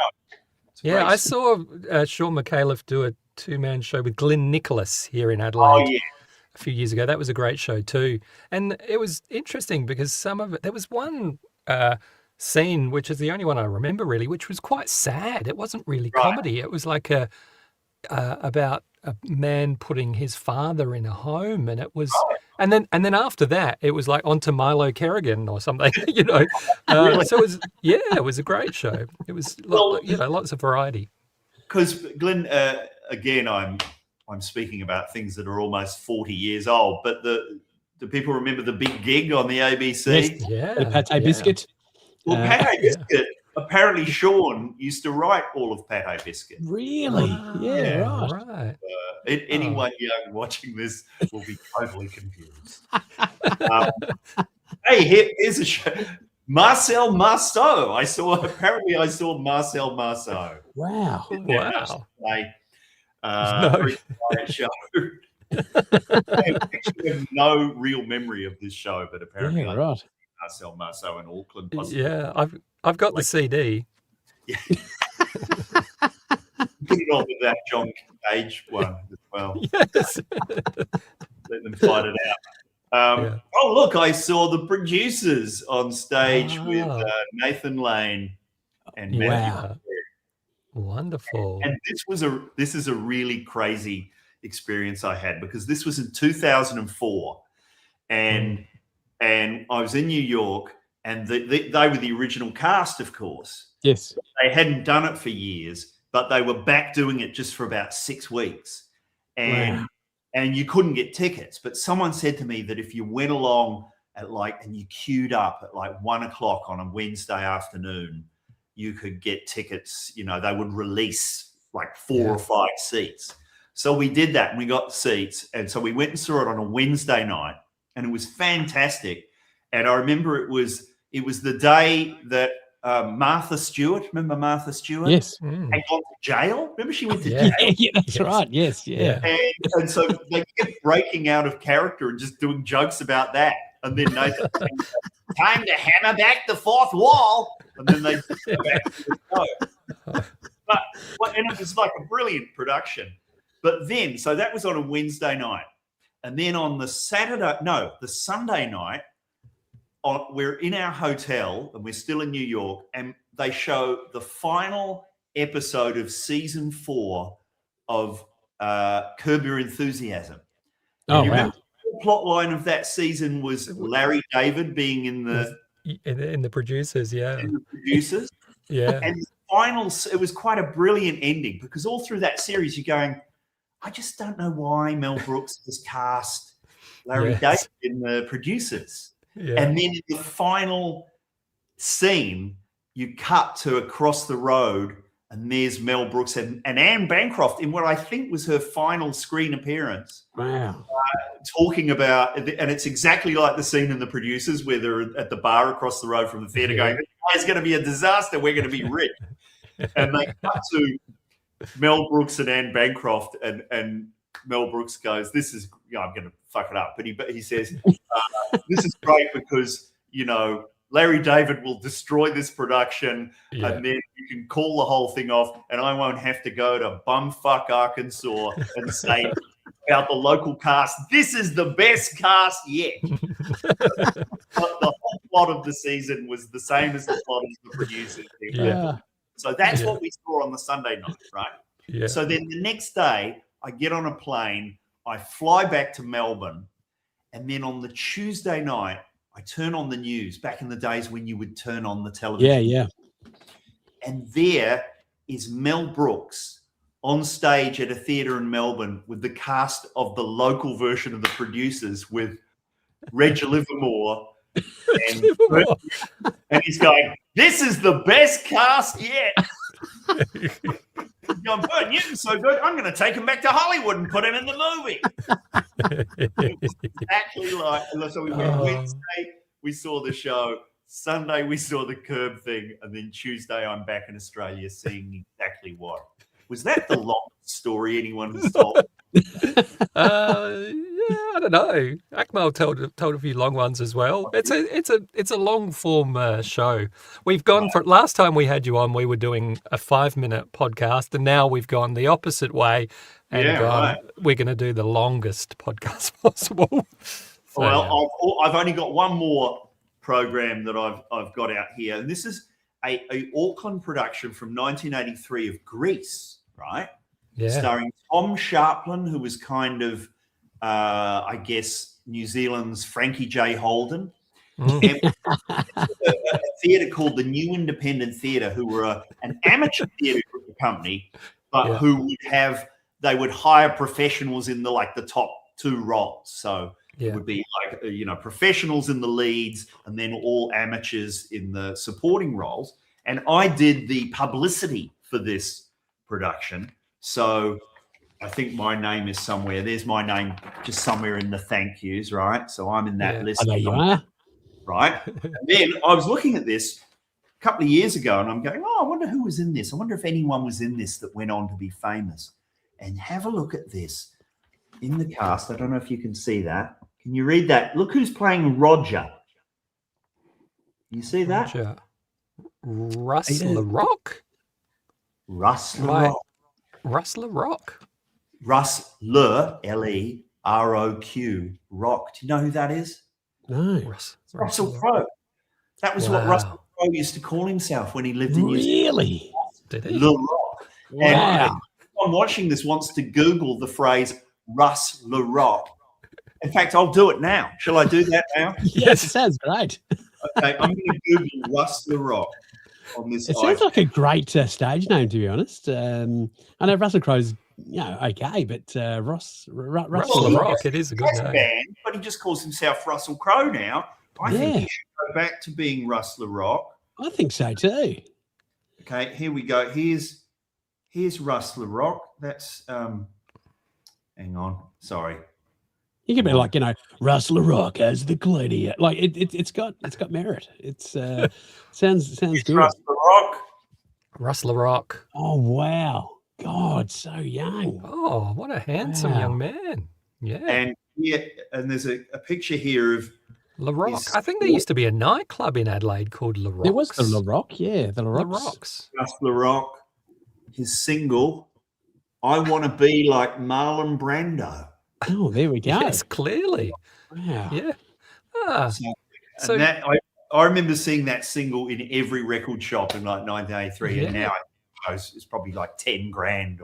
S1: I saw Sean McAuliffe do a 2-man show with Glenn Nicholas here in Adelaide a few years ago. That was a great show too. And it was interesting because some of it, there was one scene, which is the only one I remember really, which was quite sad. It wasn't really comedy. It was like about a man putting his father in a home, and it was, and then after that, it was like onto Milo Kerrigan or something, you know. So it was a great show. It was, lots of variety.
S5: Because Glenn, again, I'm speaking about things that are almost 40 years old, but do people remember the big gig on the ABC?
S2: Yes. The Pate Biscuit.
S5: Well, Pate Biscuit. Apparently, Sean used to write all of Pate Biscuit.
S2: Really? Right.
S5: Anyone young watching this will be totally confused. Hey, here's a show. Marcel Marceau. I saw Marcel Marceau.
S2: Wow.
S5: Show. I actually have no real memory of this show, but apparently Marcel Marceau in Auckland.
S1: Yeah, I've got the CD.
S5: Yeah. Put it on with that John Cage one as well.
S1: Yes.
S5: Let them fight it out. Oh, look, I saw the producers on stage with Nathan Lane and Matthew.
S1: Wonderful.
S5: And this is a really crazy experience I had, because this was in 2004, and I was in New York, and they were the original cast, of course.
S2: Yes.
S5: They hadn't done it for years, but they were back doing it just for about 6 weeks. And you couldn't get tickets. But someone said to me that if you went along at and you queued up at 1 o'clock on a Wednesday afternoon, you could get tickets. They would release 4 or 5 seats. So we did that and we got seats. And so we went and saw it on a Wednesday night, and it was fantastic. And I remember it was the day that Martha Stewart, remember Martha Stewart?
S2: Yes.
S5: Had gone to jail. Remember she went to jail?
S2: Yeah, that's right. Yes, yeah.
S5: And so they kept breaking out of character and just doing jokes about that. And then Nathan, time to hammer back the fourth wall. And then they go back to the show. And it was like a brilliant production. But then, so that was on a Wednesday night. And then on the Sunday night, we're in our hotel and we're still in New York, and they show the final episode of season 4 of Curb Your Enthusiasm.
S2: Oh, wow.
S5: The plot line of that season was Larry David being in the
S1: producers, yeah.
S5: In the producers.
S1: Yeah.
S5: And the final, it was quite a brilliant ending, because all through that series you're going, I just don't know why Mel Brooks has cast Larry David in the producers. Yeah. And then in the final scene, you cut to across the road, and there's Mel Brooks and Anne Bancroft in what I think was her final screen appearance.
S2: Wow.
S5: Talking about, and it's exactly like the scene in the producers where they're at the bar across the road from the theatre going, it's going to be a disaster, we're going to be rich. And they cut to Mel Brooks and Anne Bancroft, and Mel Brooks goes, this is, I'm going to fuck it up, but he says, this is great because, Larry David will destroy this production, and then you can call the whole thing off, and I won't have to go to bumfuck Arkansas and say about the local cast, this is the best cast yet. But the whole plot of the season was the same as the plot of the producers. So that's what we saw on the Sunday night, right? Yeah. So then the next day, I get on a plane, I fly back to Melbourne, and then on the Tuesday night, I turn on the news, back in the days when you would turn on the television.
S2: Yeah.
S5: And there is Mel Brooks on stage at a theatre in Melbourne with the cast of the local version of the producers, with Reg Livermore. And he's going, this is the best cast yet. Bert Newton's so good, I'm going to take him back to Hollywood and put him in the movie. It was actually so we went Wednesday, we saw the show. Sunday, we saw the Curb thing. And then Tuesday, I'm back in Australia seeing exactly what. Was that the longest story anyone has told?
S1: I don't know. Akmal told a few long ones as well. It's a long form show. We've gone for last time we had you on, we were doing a 5-minute podcast, and now we've gone the opposite way, and we're going to do the longest podcast possible. So,
S5: well, I've only got one more program that I've got out here, and this is a Auckland production from 1983 of Grease, right? Yeah. Starring Tom Sharpling, who was kind of, I guess, New Zealand's Frankie J. Holden. And a theatre called the New Independent Theatre, who were an amateur theatre company, but who would hire professionals in the top 2 roles. So it would be professionals in the leads and then all amateurs in the supporting roles. And I did the publicity for this production. So I think my name is somewhere. There's my name just somewhere in the thank yous, right? So I'm in that list.
S2: Oh, there you are.
S5: Right? And then I was looking at this a couple of years ago, and I'm going, I wonder who was in this. I wonder if anyone was in this that went on to be famous. And have a look at this. In the cast, I don't know if you can see that. Can you read that? Look who's playing Roger. You see that?
S1: Roger. Russ LaRock?
S5: Russ LaRock.
S1: Russ LaRock.
S5: Russ L-E-R-O-Q. Rock. Do you know who that is?
S2: No.
S5: Russell Crowe. That was what Russell Crowe used to call himself when he lived in New Zealand.
S2: Really?
S1: Did he?
S5: LaRock. Wow. And anyone watching this wants to Google the phrase Russ LaRock. In fact, I'll do it now. Shall I do that now?
S2: Yes, it sounds great.
S5: Okay, I'm going to Google Russ LaRock. on this.
S2: It sounds like a great stage name, to be honest. I know Russell Crowe's, okay, but
S1: Russell
S2: Russell
S1: LaRock, it is a good name.
S5: Band, but he just calls himself Russell Crowe now. I think he should go back to being Russ LaRock.
S2: I think so too.
S5: Okay, here we go. Here's Russ LaRock. That's hang on, sorry.
S2: You could be like, Russ LaRock as the gladiator. Like it's got merit. It's sounds good.
S5: Russ LaRock.
S1: Russ LaRock.
S2: Oh wow. God, so young.
S1: Oh, what a handsome young man. Yeah.
S5: And there's a picture here of
S1: LaRock. I think there used to be a nightclub in Adelaide called LaRock.
S2: There was the LaRock, yeah, the
S1: LaRocks.
S5: Russ LaRock, his single, I Want to Be Like Marlon Brando.
S2: Oh, there we go.
S1: Yes, clearly.
S2: Wow.
S1: Yeah.
S5: So that, I remember seeing that single in every record shop in like 1983, and now it's probably like 10 grand.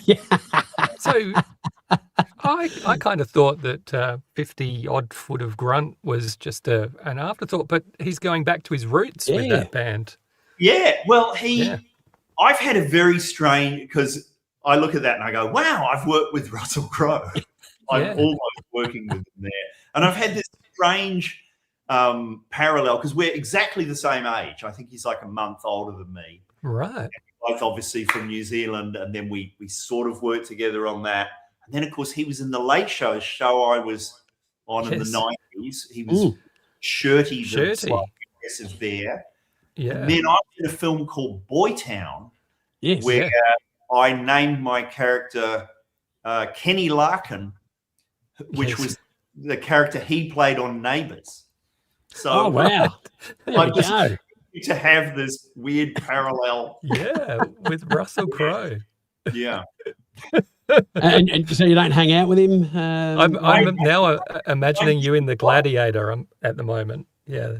S2: Yeah.
S1: So I kind of thought that 50 odd foot of grunt was just an afterthought, but he's going back to his roots with that band.
S5: Yeah. Well, I've had a very strange, because I look at that and I go, wow, I've worked with Russell Crowe. I'm almost working with him there. And I've had this strange parallel, because we're exactly the same age. I think he's like a month older than me.
S1: Right.
S5: Both obviously from New Zealand, and then we sort of worked together on that. And then, of course, he was in the Late Show I was on in the 90s. He was Shirty, the slightly aggressive there.
S1: Yeah.
S5: And then I did a film called Boytown, where I named my character Kenny Larkin, which was the character he played on Neighbours. So,
S2: wow.
S5: I just to have this weird parallel.
S1: Yeah, with Russell Crowe.
S5: Yeah.
S1: And
S2: so you don't hang out with him?
S1: I'm now imagining you in The Gladiator at the moment. Yeah,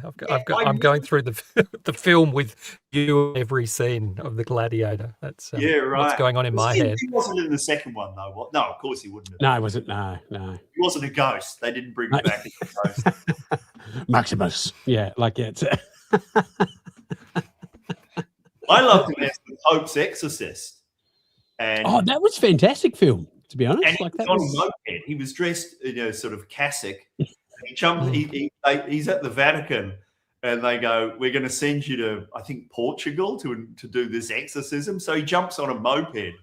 S1: I'm going through the film with you in every scene of The Gladiator. That's what's going on in my head.
S5: He wasn't in the second one, though. What? No, of course he wouldn't have.
S2: No, he wasn't. No.
S5: He wasn't a ghost. They didn't bring him back as a ghost.
S2: Maximus. Yeah, like it's.
S5: I loved him as the Pope's exorcist. And
S2: that was a fantastic film, to be honest.
S5: And
S2: like that
S5: on a moped. He was dressed in a sort of cassock. He jumped. He's at the Vatican, and they go, "We're going to send you to, I think, Portugal to do this exorcism." So he jumps on a moped,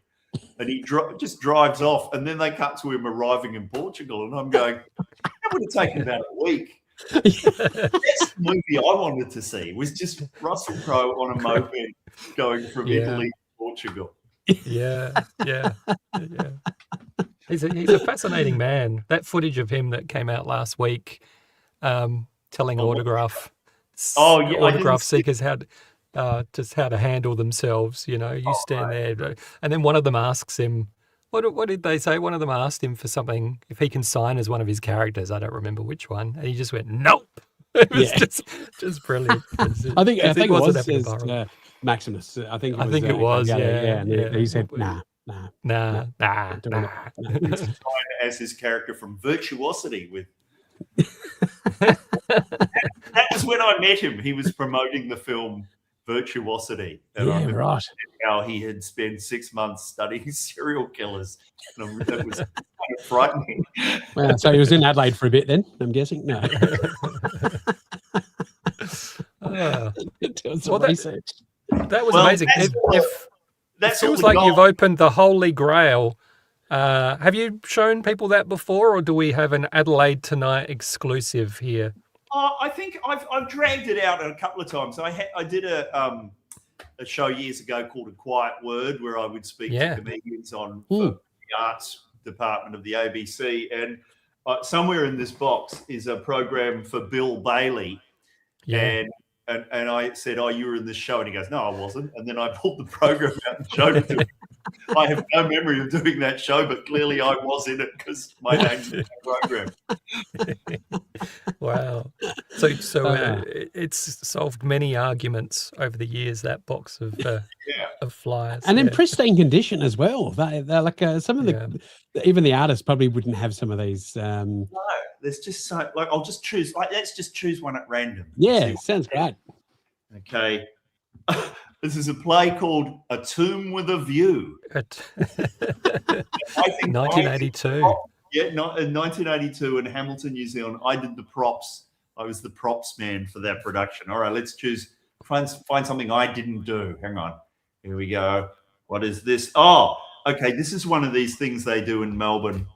S5: and he just drives off. And then they cut to him arriving in Portugal, and I'm going, "That would have taken about a week." That's the movie I wanted to see. Was just Russell Crowe on a moped going from Italy to Portugal.
S1: Yeah. He's a fascinating man. That footage of him that came out last week, telling autograph seekers how to handle themselves. You stand there, and then one of them asks him, "What did they say?" One of them asked him for something, if he can sign as one of his characters. I don't remember which one, and he just went, "Nope." It was just brilliant.
S2: I think it was Maximus. I think it was. And he said, "Nah."
S5: As his character from Virtuosity with. That was when I met him. He was promoting the film Virtuosity. And
S2: right.
S5: How he had spent 6 months studying serial killers. And that was kind of frightening.
S2: Well, so he was in Adelaide for a bit then, I'm guessing? No.
S1: Research. That was amazing.
S5: That
S1: feels like you've opened the Holy Grail. Have you shown people that before, or do we have an Adelaide Tonight exclusive here?
S5: I think I've dragged it out a couple of times. I did a show years ago called A Quiet Word, where I would speak to comedians on the arts department of the ABC, and somewhere in this box is a program for Bill Bailey, and I said, "Oh, you were in this show," and he goes, "No, I wasn't." And then I pulled the program out and showed it to him. I have no memory of doing that show, but clearly I was in it because my name's in the program.
S1: Wow. So it's solved many arguments over the years, that box of flyers.
S2: And in pristine condition as well. They're like some of even the artists probably wouldn't have some of these.
S5: No, there's just so, like, I'll just choose, let's just choose one at random.
S2: Yeah, sounds great.
S5: Okay. This is a play called A Tomb with a View. I think
S1: 1982.
S5: In 1982 in Hamilton, New Zealand. I did the props. I was the props man for that production. All right, let's find something I didn't do. Hang on. Here we go. What is this? Oh, okay. This is one of these things they do in Melbourne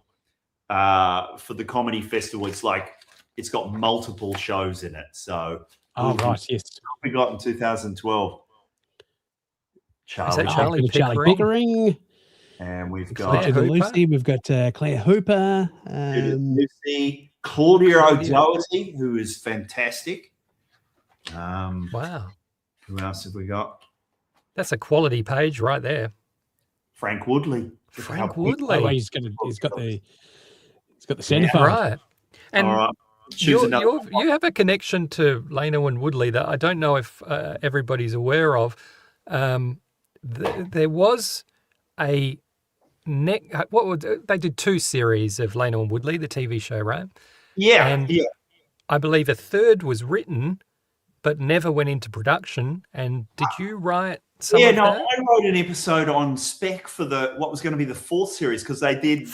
S5: for the comedy festival. It's got multiple shows in it. So,
S2: right, yes.
S5: We got in 2012.
S1: Charlie
S2: Pickering.
S5: And we've got
S2: Lucy. We've got Claire Hooper.
S5: Lucy, Claudia O'Doherty, who is fantastic.
S1: Wow.
S5: Who else have we got?
S1: That's a quality page right there.
S5: Frank Woodley.
S1: Oh,
S2: he's got the centerfold.
S1: Right. And
S5: all right.
S1: you have a connection to Leno and Woodley that I don't know if everybody's aware of. There was they did 2 series of Leno and Woodley, the TV show, right?
S5: Yeah.
S1: And I believe a third was written but never went into production. And did you write some of that?
S5: I wrote an episode on spec for what was going to be the 4th series because they did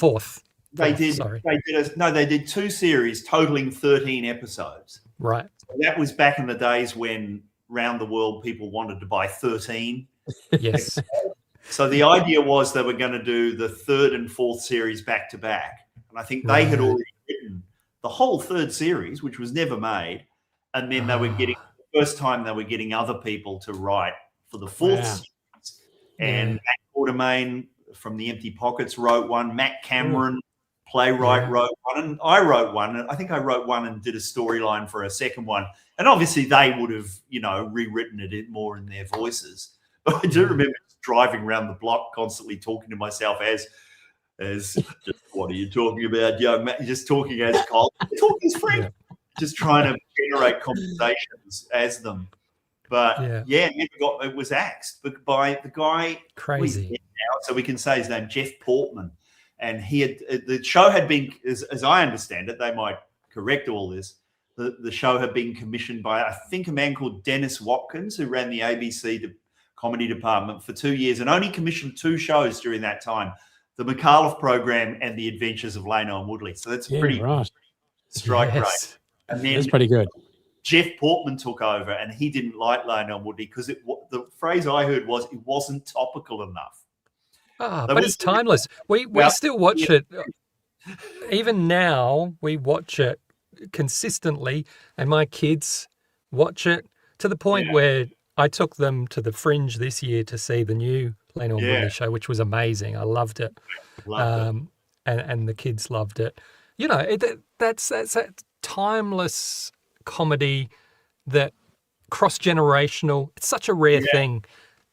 S5: They did 2 series totaling 13 episodes.
S1: Right.
S5: So that was back in the days when around the world people wanted to buy 13.
S1: Yes.
S5: So the idea was they were going to do the 3rd and 4th series back to back. And I think they had already written the whole 3rd series, which was never made. And then they were getting, the first time they were getting other people to write for the 4th series. And Matt Quartermain from The Empty Pockets wrote one. Matt Cameron, playwright, wrote one. And I wrote one. And I think I wrote one and did a storyline for a second one. And obviously they would have, rewritten it more in their voices. But I do remember driving around the block constantly talking to myself as just, what are you talking about, young man? You're just talking as Cole. Talking as Frank. Just trying to generate conversations as them. But it was axed by the guy.
S1: Crazy.
S5: Now, so we can say his name, Jeff Portman. And the show had been, as I understand it, they might correct all this. The show had been commissioned by, I think, a man called Dennis Watkins, who ran the ABC comedy department for 2 years and only commissioned 2 shows during that time, the McAuliffe program and the Adventures of Leno and Woodley. So that's pretty strike rate. And then
S2: that's pretty good.
S5: Jeff Portman took over and he didn't like Leno and Woodley because the phrase I heard was it wasn't topical enough.
S1: But it's timeless. We still watch it. Even now, we watch it consistently, and my kids watch it to the point where I took them to the Fringe this year to see the new Leno and Woodley show, which was amazing. I loved it. And the kids loved it. That's that timeless comedy, that cross-generational. It's such a rare thing,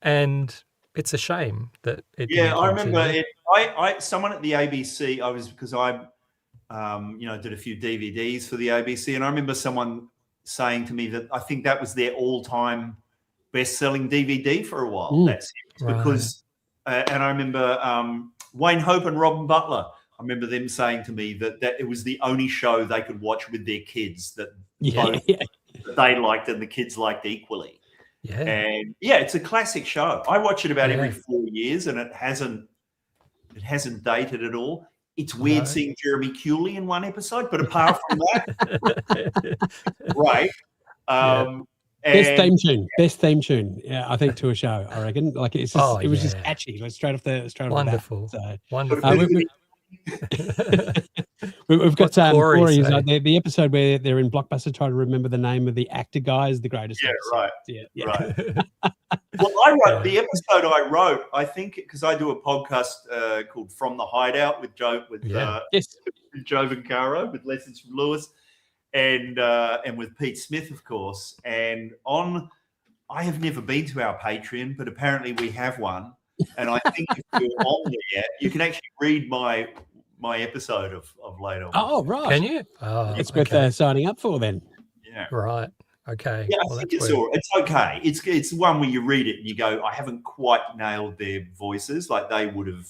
S1: and it's a shame that it.
S5: Yeah, I remember it. Someone at the ABC. Because I did a few DVDs for the ABC, and I remember someone saying to me that I think that was their all-time best-selling DVD for a while. That's because, and I remember Wayne Hope and Robin Butler. I remember them saying to me that it was the only show they could watch with their kids that they liked and the kids liked equally. Yeah. And it's a classic show. I watch it about every 4 years, and it hasn't dated at all. It's weird seeing Jeremy Cooley in one episode, but apart from that, right.
S2: Best theme tune. Yeah, I think to a show. I reckon. Like it was just catchy. Like straight off the
S1: wonderful.
S2: The bat.
S1: Wonderful.
S2: We've got Corey, the episode where they're in Blockbuster trying to remember the name of the actor guy is the greatest.
S5: Yeah,
S2: episode.
S5: right. Right. Well, I wrote the episode I wrote, I think, because I do a podcast called From the Hideout with Joe Joe Vincaro, with Lessons from Lewis, and with Pete Smith, of course. And I have never been to our Patreon, but apparently we have one. And I think if you're on there, you can actually read my episode of Later.
S2: Oh, right.
S1: Can you? Oh,
S2: it's worth signing up for then.
S5: Yeah.
S1: Right. Okay.
S5: Yeah, I think it's okay. It's one where you read it and you go, I haven't quite nailed their voices. Like they would have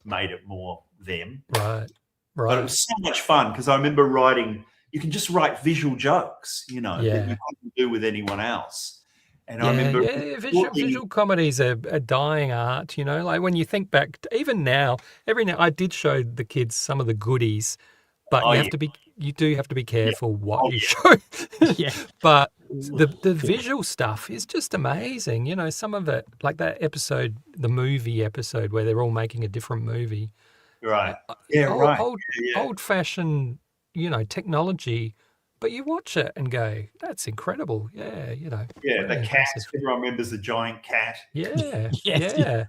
S5: made it more them.
S1: Right.
S5: But it was so much fun because I remember writing. You can just write visual jokes, that you couldn't do with anyone else. And I remember
S1: visual comedies are a dying art, you know, like when you think back, even now, every now I did show the kids some of the goodies, but you do have to be careful what you show. But the visual stuff is just amazing. You know, some of it, like that episode, the movie episode where they're all making a different movie.
S5: Right.
S1: Old fashioned, you know, technology. But you watch it and go, that's incredible. Yeah, you know.
S5: Yeah, the cat. Everyone remembers the giant cat.
S1: Yeah, yeah.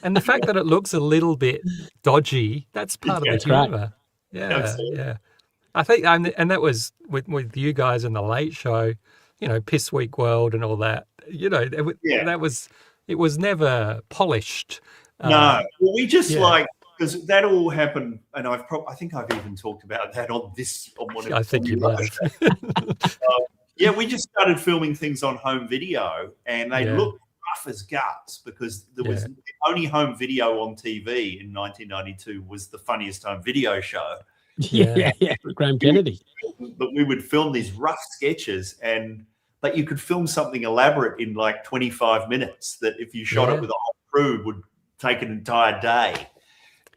S1: And the fact that it looks a little bit dodgy, that's part of the humour. Yeah, yeah. I think, and that was with you guys in the Late Show, you know, Piss Week World and all that. You know, it was never polished.
S5: No, well, we just because that all happened, and I think I've even talked about that on one of
S1: I think you might have.
S5: We just started filming things on home video, and they looked rough as guts because there was the only home video on TV in 1992 was the Funniest Home Video Show.
S2: Graham Kennedy.
S5: But we would film these rough sketches, but you could film something elaborate in like 25 minutes that if you shot it with a whole crew would take an entire day.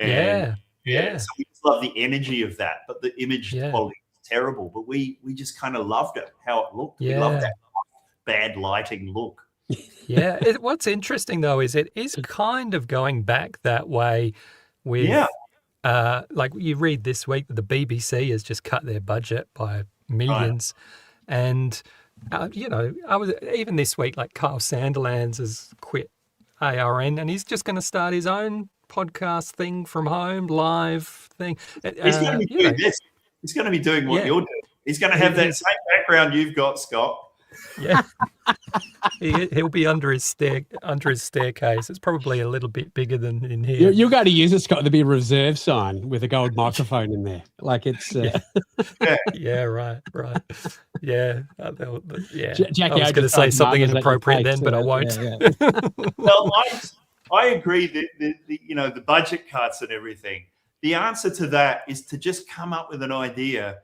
S5: And, so we just love the energy of that, but the image quality was terrible. But we just kind of loved it, how it looked. We loved that bad lighting look.
S1: Yeah. What's interesting though is it is kind of going back that way with like you read this week that the BBC has just cut their budget by millions. Right. And you know, even this week, like Kyle Sandilands has quit ARN and he's just going to start his own podcast thing from home, live thing.
S5: He's going to be doing this. He's going to be doing what you're doing. He's going to have that same background you've got, Scott.
S1: Yeah, he'll be under his staircase. It's probably a little bit bigger than in here.
S2: You got to use it, Scott. To be a reserve sign with a gold microphone in there, like it's.
S1: Yeah, right. Yeah,
S2: Jackie,
S1: I was going to say something inappropriate then, but I won't.
S5: Well, I agree that the budget cuts and everything. The answer to that is to just come up with an idea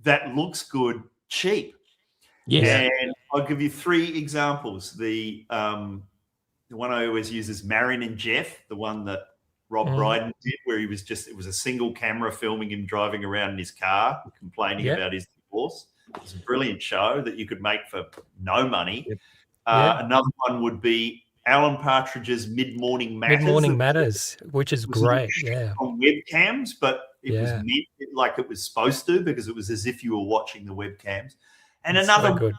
S5: that looks good, cheap.
S2: Yes.
S5: And I'll give you 3 examples. The one I always use is Marion and Jeff, the one that Rob Brydon did, where it was a single camera filming him driving around in his car, complaining about his divorce. It was a brilliant show that you could make for no money. Yep. Another one would be Alan Partridge's Mid-Morning Matters.
S1: Mid-Morning Matters, which is great,
S5: on webcams, but it was like it was supposed to because it was as if you were watching the webcams. And another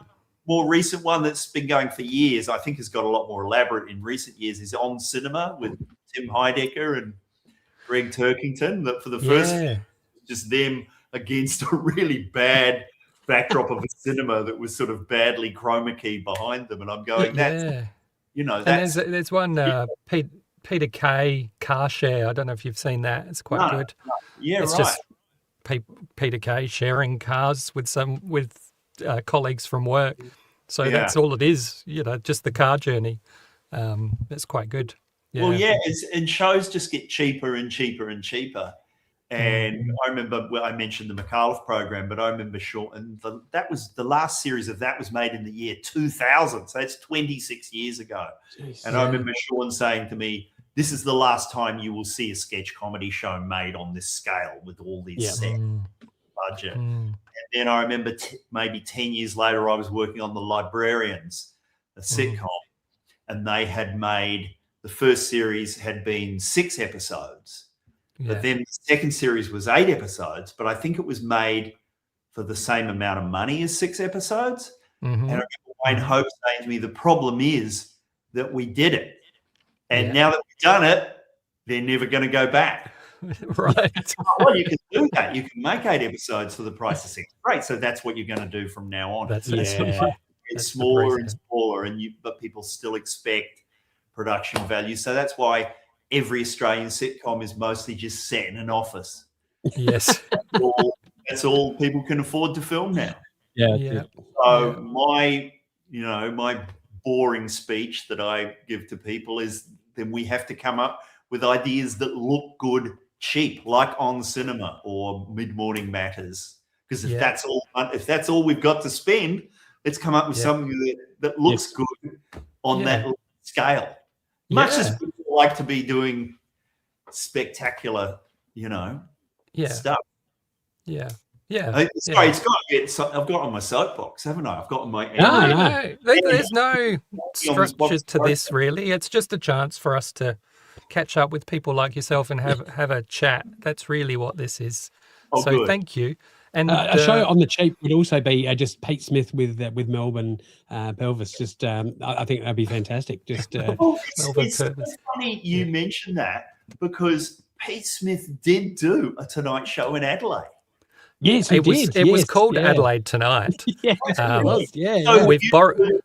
S5: more recent one that's been going for years, I think has got a lot more elaborate in recent years, is On Cinema with Tim Heidecker and Greg Turkington. That for the first, just them against a really bad backdrop of a cinema that was sort of badly chroma key behind them. And I'm going, that's.
S1: And there's one Peter Kay car share. I don't know if you've seen that. It's quite good.
S5: No. Yeah,
S1: it's just Peter Kay sharing cars with colleagues from work. So that's all it is. Just the car journey. It's quite good. Yeah.
S5: Well, and shows just get cheaper and cheaper and cheaper. And I remember I mentioned the McAuliffe program, but I remember that was the last series of that was made in the year 2000. So that's 26 years ago. Jeez, and I remember Sean saying to me, "This is the last time you will see a sketch comedy show made on this scale with all these set budget." And then I remember maybe 10 years later, I was working on The Librarians, a sitcom, and they had made the first series had been 6 episodes. But then the second series was 8 episodes, but I think it was made for the same amount of money as 6 episodes. And I remember Wayne Hope saying to me, the problem is that we did it. And now that we've done it, they're never going to go back.
S1: Right.
S5: Well, you can do that. You can make 8 episodes for the price of 6. Great. So that's what you're going to do from now on.
S1: That's
S5: it's smaller and smaller, but people still expect production value. So that's why every Australian sitcom is mostly just set in an office.
S1: Yes.
S5: That's all people can afford to film now.
S2: Yeah.
S5: So my boring speech that I give to people is then we have to come up with ideas that look good, cheap, like On Cinema or Mid-Morning Matters. Because if that's all we've got to spend, let's come up with something that looks good on that scale. Much as people like to be doing spectacular, stuff.
S1: Yeah.
S5: Sorry, it's got to get. I've got on my soapbox, haven't I? I've got on my.
S1: No. There's no structure to this, really. It's just a chance for us to catch up with people like yourself and have a chat. That's really what this is. So
S5: good.
S1: Thank you. And
S2: a show on the cheap would also be just Pete Smith with Melbourne Pelvis. Just I think that'd be fantastic. Just
S5: it's funny you mentioned that, because Pete Smith did do a Tonight Show in Adelaide.
S2: Yes,
S1: it was called Adelaide Tonight.
S2: Yes, it was. Yeah.
S5: So
S1: we've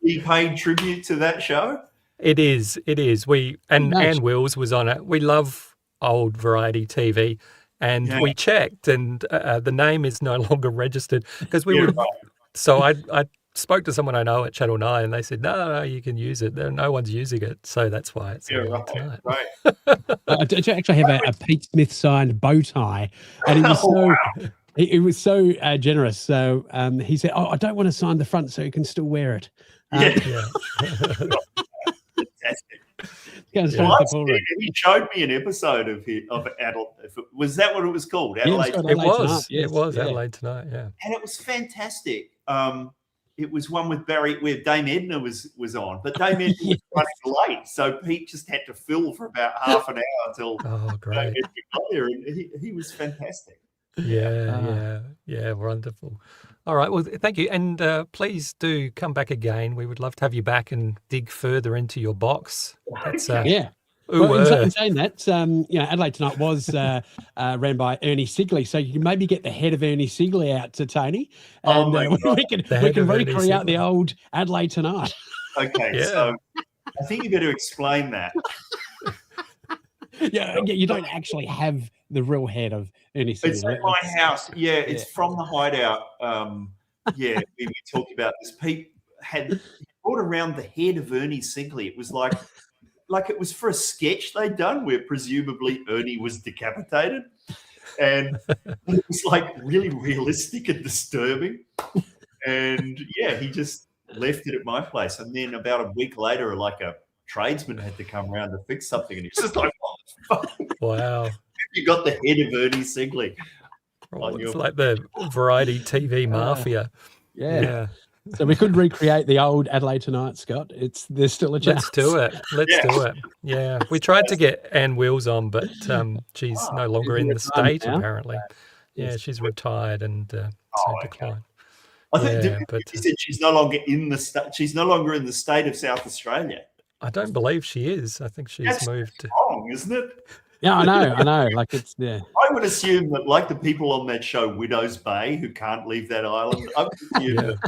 S5: we paid tribute to that show.
S1: It is. We and Wills was on it. We love old variety TV. And we checked, and the name is no longer registered because we were. Right. So I spoke to someone I know at Channel 9, and they said, no, you can use it. No one's using it, so that's why it's tonight.
S5: Right.
S2: I actually have a Pete Smith signed bow tie, and it was so. It was so generous. So he said, I don't want to sign the front, so you can still wear it.
S5: Fantastic. He showed me an episode of Adelaide. Was that what it was called? Adelaide.
S1: It was Adelaide Tonight. Yeah,
S5: and it was fantastic. It was one with where Dame Edna was on, but Dame Edna was running late, so Pete just had to fill for about half an hour until
S1: great.
S5: Edna got there, and he was fantastic.
S1: Yeah, wonderful. All right, well, thank you, and please do come back again. We would love to have you back and dig further into your box. That's
S2: Well, in saying that, Adelaide Tonight was ran by Ernie Sigley, so you can maybe get the head of Ernie Sigley out to Tony, and we can recreate the old Adelaide Tonight.
S5: Okay, so I think you better explain that.
S2: You don't actually have the real head of Ernie Sigley.
S5: It's at my house. Yeah, it's from the Hideout. We talked about this. Pete had brought around the head of Ernie Sigley. It was like it was for a sketch they'd done where presumably Ernie was decapitated, and it was like really realistic and disturbing. And he just left it at my place. And then about a week later, like a tradesman had to come around to fix something, and he's just like, "Oh,
S1: wow,
S5: you got the head of Ernie Sigley."
S1: It's like the variety TV mafia.
S2: Yeah. So we could recreate the old Adelaide Tonight, Scott. There's still a chance.
S1: Let's do it. Do it. Yeah, we tried to get Ann Wills on, but she's no longer in the state apparently. Yeah, she's retired and so declined.
S5: I think you said she's no longer in the state. She's no longer in the state of South Australia.
S1: I don't believe she is. I think she's moved.
S5: Wrong, isn't it?
S2: Yeah, I know. Like it's
S5: I would assume that, like the people on that show, Widows Bay, who can't leave that island, I would assume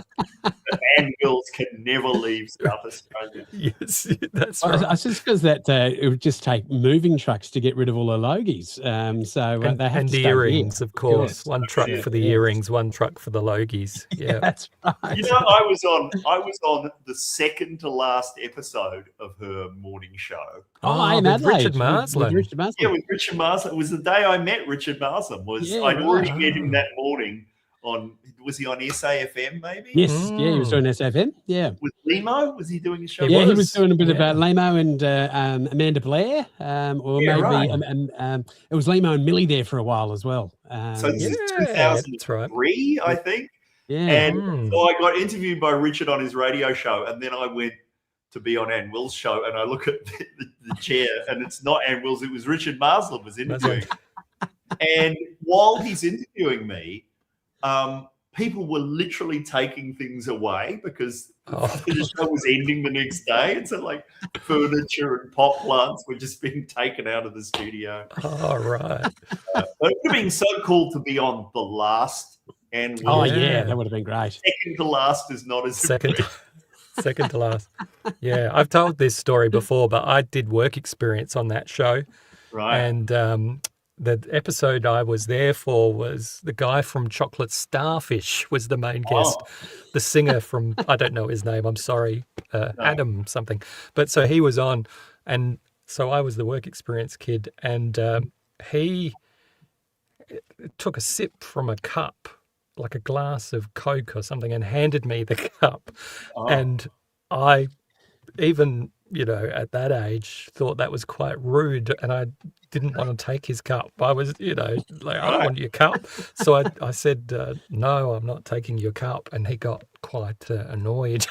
S5: that Ann Wills can never leave South Australia.
S1: Yes, that's right.
S2: I just because that it would just take moving trucks to get rid of all the logies. They have to
S1: the earrings, of course. One truck for the earrings, one truck for the logies. Yeah,
S2: that's right.
S5: I was on the second to last episode of her morning show.
S1: With Richard Marsland.
S5: Yeah, with Richard Marsland. It was the day I met Richard Marsland. I'd already met him that morning was he on SAFM maybe?
S2: Yes, he was doing SAFM. Yeah.
S5: With Limo? Was he doing a show?
S2: Yeah, he was doing a bit about Limo and Amanda Blair. It was Limo and Millie there for a while as well.
S5: So this is 2003, I think.
S2: Yeah.
S5: And so I got interviewed by Richard on his radio show, and then I went to be on Ann Wills' show, and I look at the chair, and it's not Ann Wills, it was Richard Marsland was interviewing. And while he's interviewing me, people were literally taking things away because the show was ending the next day. And so like furniture and pot plants were just being taken out of the studio.
S1: Oh, right.
S5: But it would have been so cool to be on the last Ann Wills.
S2: Oh, yeah, that would have been great.
S5: Second to last is not as
S1: Second to last. Yeah, I've told this story before, but I did work experience on that show.
S5: Right.
S1: And the episode I was there for was the guy from Chocolate Starfish was the main guest. The singer from, I don't know his name, I'm sorry, Adam something. But so he was on, and so I was the work experience kid, and he took a sip from a cup, like a glass of Coke or something, and handed me the cup. And I even, at that age, thought that was quite rude, and I didn't want to take his cup. I was, like, I don't want your cup. So I said, no, I'm not taking your cup. And he got quite annoyed.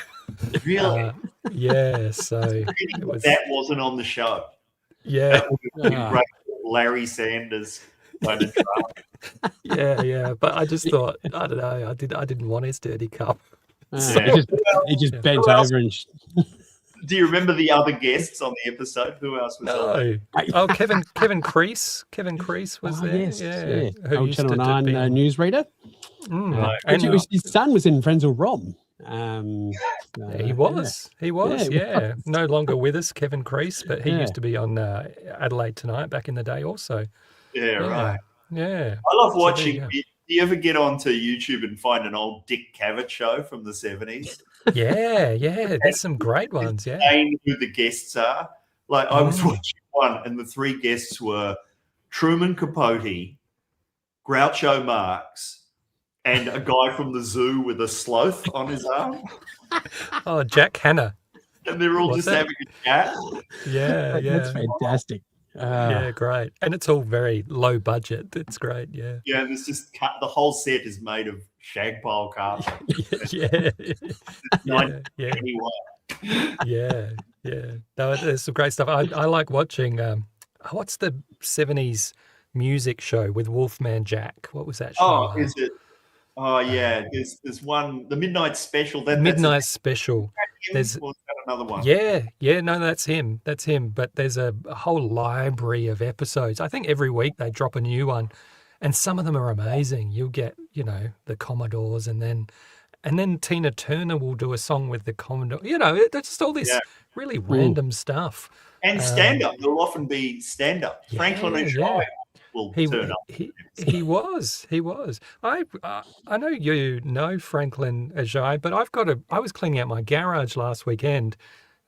S5: Really?
S1: Yeah, so it was,
S5: That wasn't on the show.
S1: yeah,
S5: That would have been great. Larry Sanders kind of drama.
S1: yeah. But I just thought, I don't know, I didn't want his dirty cup.
S5: Yeah.
S2: He just bent
S5: Who else?
S2: over and
S5: Do you remember the other guests on the episode? Who else was on?
S1: No. Oh, Kevin Crease. Kevin Crease was there.
S2: yes,
S1: Yeah.
S2: yeah. Old Channel 9 newsreader.
S1: Right.
S2: And
S1: And
S2: his son was in Frenzal Rom.
S1: he was. He was. Yeah. No longer with us, Kevin Crease, but he
S2: Yeah.
S1: used to be on Adelaide Tonight back in the day also.
S5: Yeah,
S1: Yeah.
S5: right.
S1: Yeah.
S5: I love
S1: So there
S5: watching.
S1: you go.
S5: Do you ever get onto YouTube and find an old Dick Cavett show from the 70s?
S1: Yeah. There's some great ones. Yeah.
S5: Name who the guests are. Like I was
S1: Mm.
S5: watching one, and the three guests were Truman Capote, Groucho Marx, and a guy from the zoo with a sloth on his arm.
S1: Oh, Jack Hanna.
S5: And they're all
S1: What's
S5: just
S1: that?
S5: having a chat.
S1: Yeah.
S2: That's
S1: Yeah.
S2: fantastic.
S1: Yeah. Great. And it's all very low budget. It's great. Yeah.
S5: Yeah, and it's just the whole set is made of shagpile carpet.
S1: Yeah. Yeah.
S5: Anyway,
S1: Yeah. No, there's some great stuff. I like watching. What's the '70s music show with Wolfman Jack? What was that show?
S5: oh, is it? Oh, yeah. There's one, the Midnight Special.
S1: Midnight Special.
S5: There's
S1: There's-
S5: another one.
S1: Yeah. No, that's him. But there's a whole library of episodes. I think every week they drop a new one, and some of them are amazing. You'll get, the Commodores, and then Tina Turner will do a song with the Commodore. It's just all this
S5: Yeah.
S1: really random stuff.
S5: And stand up. There'll often be stand up. Franklin and
S1: yeah.
S5: Shire will turn up.
S1: He was. I know you know Franklin Ajay, but I was cleaning out my garage last weekend,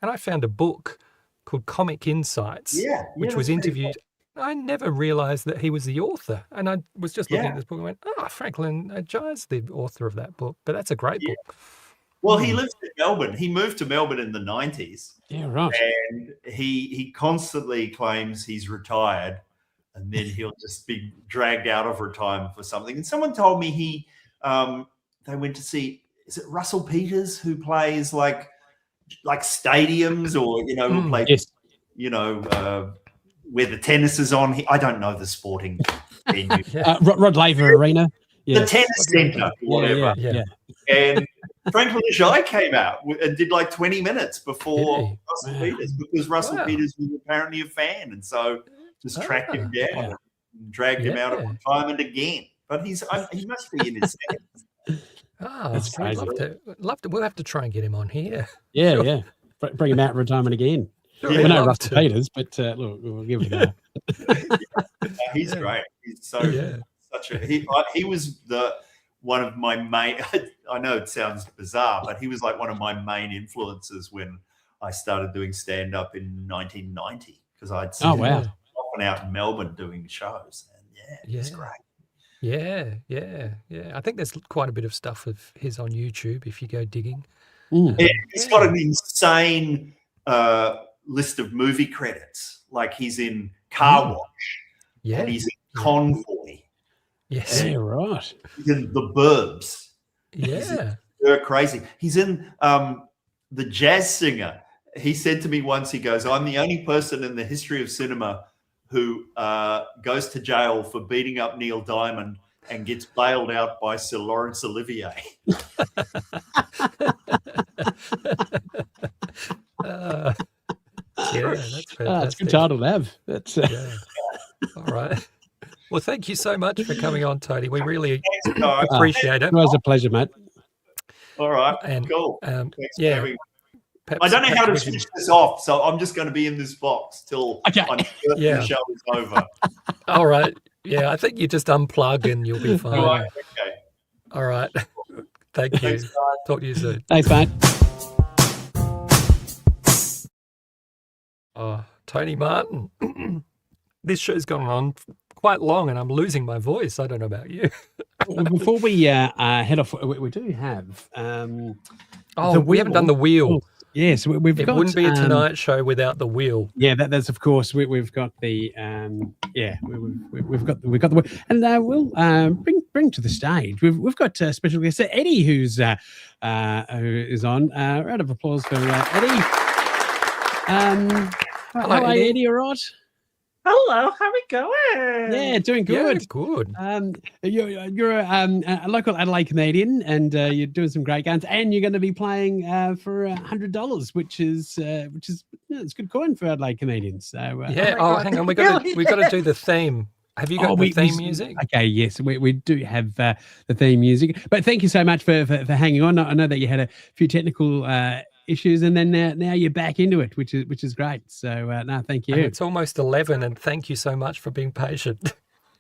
S1: and I found a book called Comic Insights,
S5: Yeah.
S1: which was interviewed. I never realized that he was the author, and I was just looking
S5: Yeah.
S1: at this book and went, "Oh, Franklin Ajay's the author of that book." But that's a great
S5: Yeah.
S1: book.
S5: Well, he lives in Melbourne. He moved to Melbourne in the 90s,
S2: Yeah, right.
S5: and he constantly claims he's retired, and then he'll just be dragged out of retirement for something. And someone told me they went to see, is it Russell Peters, who plays like stadiums, or who plays
S2: Yes.
S5: where the tennis is on. I don't know the sporting venue.
S1: Yeah.
S2: Rod Laver Arena. Yeah.
S5: The tennis centre, whatever.
S2: Yeah.
S1: Yeah.
S5: And Franklin Ajay came out and did like 20 minutes before
S1: Did he?
S5: Russell
S2: Wow.
S5: Peters, because Russell
S1: Wow.
S5: Peters was apparently a fan, and so just tracked him down
S2: Yeah.
S5: and dragged him out of
S1: Yeah.
S5: retirement again. But he must be in his 70s.
S1: Oh,
S2: That's
S1: I'd
S2: crazy.
S1: love to. We'll have to try and get him on here.
S2: Yeah,
S1: Sure.
S2: yeah. Bring him out of retirement again.
S1: Sure,
S2: We
S1: we'd
S2: know
S1: love
S2: Russell
S1: to.
S2: Peters, but look, we'll give it a go.
S5: He's
S1: Yeah.
S5: great. He's so
S1: Yeah.
S5: he was one of my main. I know it sounds bizarre, but he was like one of my main influences when I started doing stand up in 1990, because I'd seen
S2: Oh, wow.
S5: him often out in Melbourne doing shows, and it's
S1: Yeah.
S5: great.
S1: Yeah. I think there's quite a bit of stuff of his on YouTube if you go digging.
S2: Mm.
S5: Yeah, he's got an insane list of movie credits. Like he's in Car Wash,
S1: Yeah.
S5: and he's in Convoy,
S1: Yes.
S2: Yeah, right.
S5: he's in The Burbs.
S1: Yeah.
S5: They're crazy. He's in The Jazz Singer. He said to me once, he goes, "I'm the only person in the history of cinema who goes to jail for beating up Neil Diamond and gets bailed out by Sir Laurence Olivier."
S1: Yeah, that's
S2: It's a
S1: fantastic.
S2: good title to have. That's
S1: Yeah. All right. Well, thank you so much for coming on, Tony. We really
S5: Thanks, guys.
S1: appreciate it.
S2: it was a pleasure, mate.
S5: All right,
S1: And
S5: cool. Thanks for
S1: yeah,
S5: having me.
S1: perhaps-
S5: I don't know how to
S1: perhaps we
S5: switch this off, so I'm just going to be in this box till
S2: Okay.
S5: I'm certain
S1: Yeah.
S5: the show is over.
S1: All right. Yeah, I think you just unplug and you'll be fine.
S5: All right, okay.
S1: All right. Thank you.
S5: Thanks, guys.
S1: Talk to you soon.
S2: Thanks, mate.
S1: Oh, Tony Martin. This show's gone on quite long and I'm losing my voice. I don't know about you.
S2: Well, before we head off, we do have
S1: Oh, we haven't done the wheel.
S2: Yes, we've
S1: It
S2: got.
S1: wouldn't be a Tonight Show without the wheel.
S2: Yeah, that's of course. We've got the we've got the wheel, and we'll bring to the stage. We've got special guest Eddi, who is on. Round of applause for Eddi.
S1: Hello,
S2: how are you,
S1: Eddi.
S2: Eddi? All right?
S6: Hello, how we going?
S2: Yeah, doing good.
S1: Yeah, good.
S2: You're a local Adelaide comedian, and you're doing some great guns, and you're going to be playing for $100, which is it's good coin for Adelaide comedians. So
S1: Yeah. Oh, hang on. We got to do the theme. Have you got the theme music?
S2: Okay, yes, we do have the theme music. But thank you so much for hanging on. I know that you had a few technical issues, and then now you're back into it, which is great. So no, thank you.
S1: And it's almost 11, and thank you so much for being patient.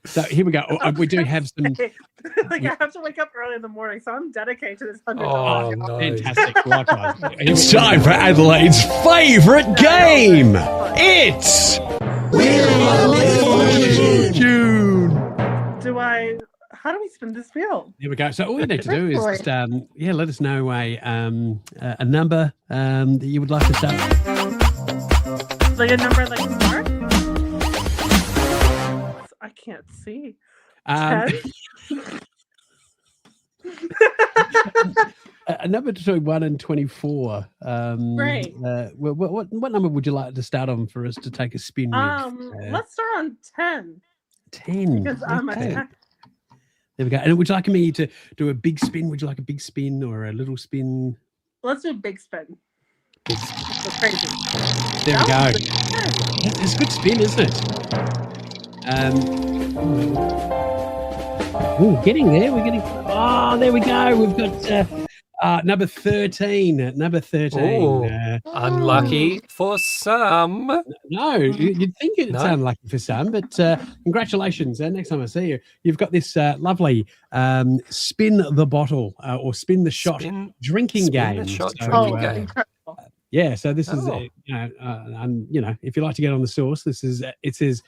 S2: So here we go. We do have some.
S6: Like I have to wake up early in the morning, so I'm dedicated to this $100.
S1: Oh, no.
S2: Fantastic. Likewise.
S7: It's time for Adelaide's favourite game. It's Wheel of Misfortune.
S6: How do we spin this wheel?
S2: Here we go. So all you need to do is just let us know a number that you would like to start.
S6: Like a number like start? I can't see. 10?
S2: A number between 1 and 24.
S6: Great.
S2: What number would you like to start on for us to take a spin with?
S6: Let's start on 10.
S2: 10.
S6: Because I'm a
S2: Okay.
S6: 10.
S2: There we go. And would you like me to do a big spin? Would you like a big spin or a little spin?
S6: Let's do a big spin. That's crazy.
S2: There we
S6: That
S2: go.
S6: was good.
S2: It's a good spin, isn't it? Getting there. We're getting. Oh, there we go. We've got number 13. Number 13.
S1: Ooh. Unlucky for some.
S2: No, you'd think it's
S1: No?
S2: unlucky for some, but congratulations. Next time I see you, you've got this lovely spin the bottle or spin the shot drinking
S1: spin
S2: game.
S1: the shot
S2: So,
S1: drinking game.
S6: Incredible.
S2: Yeah, so this is,
S1: Oh.
S2: if you like to get on the sauce, this is, it says,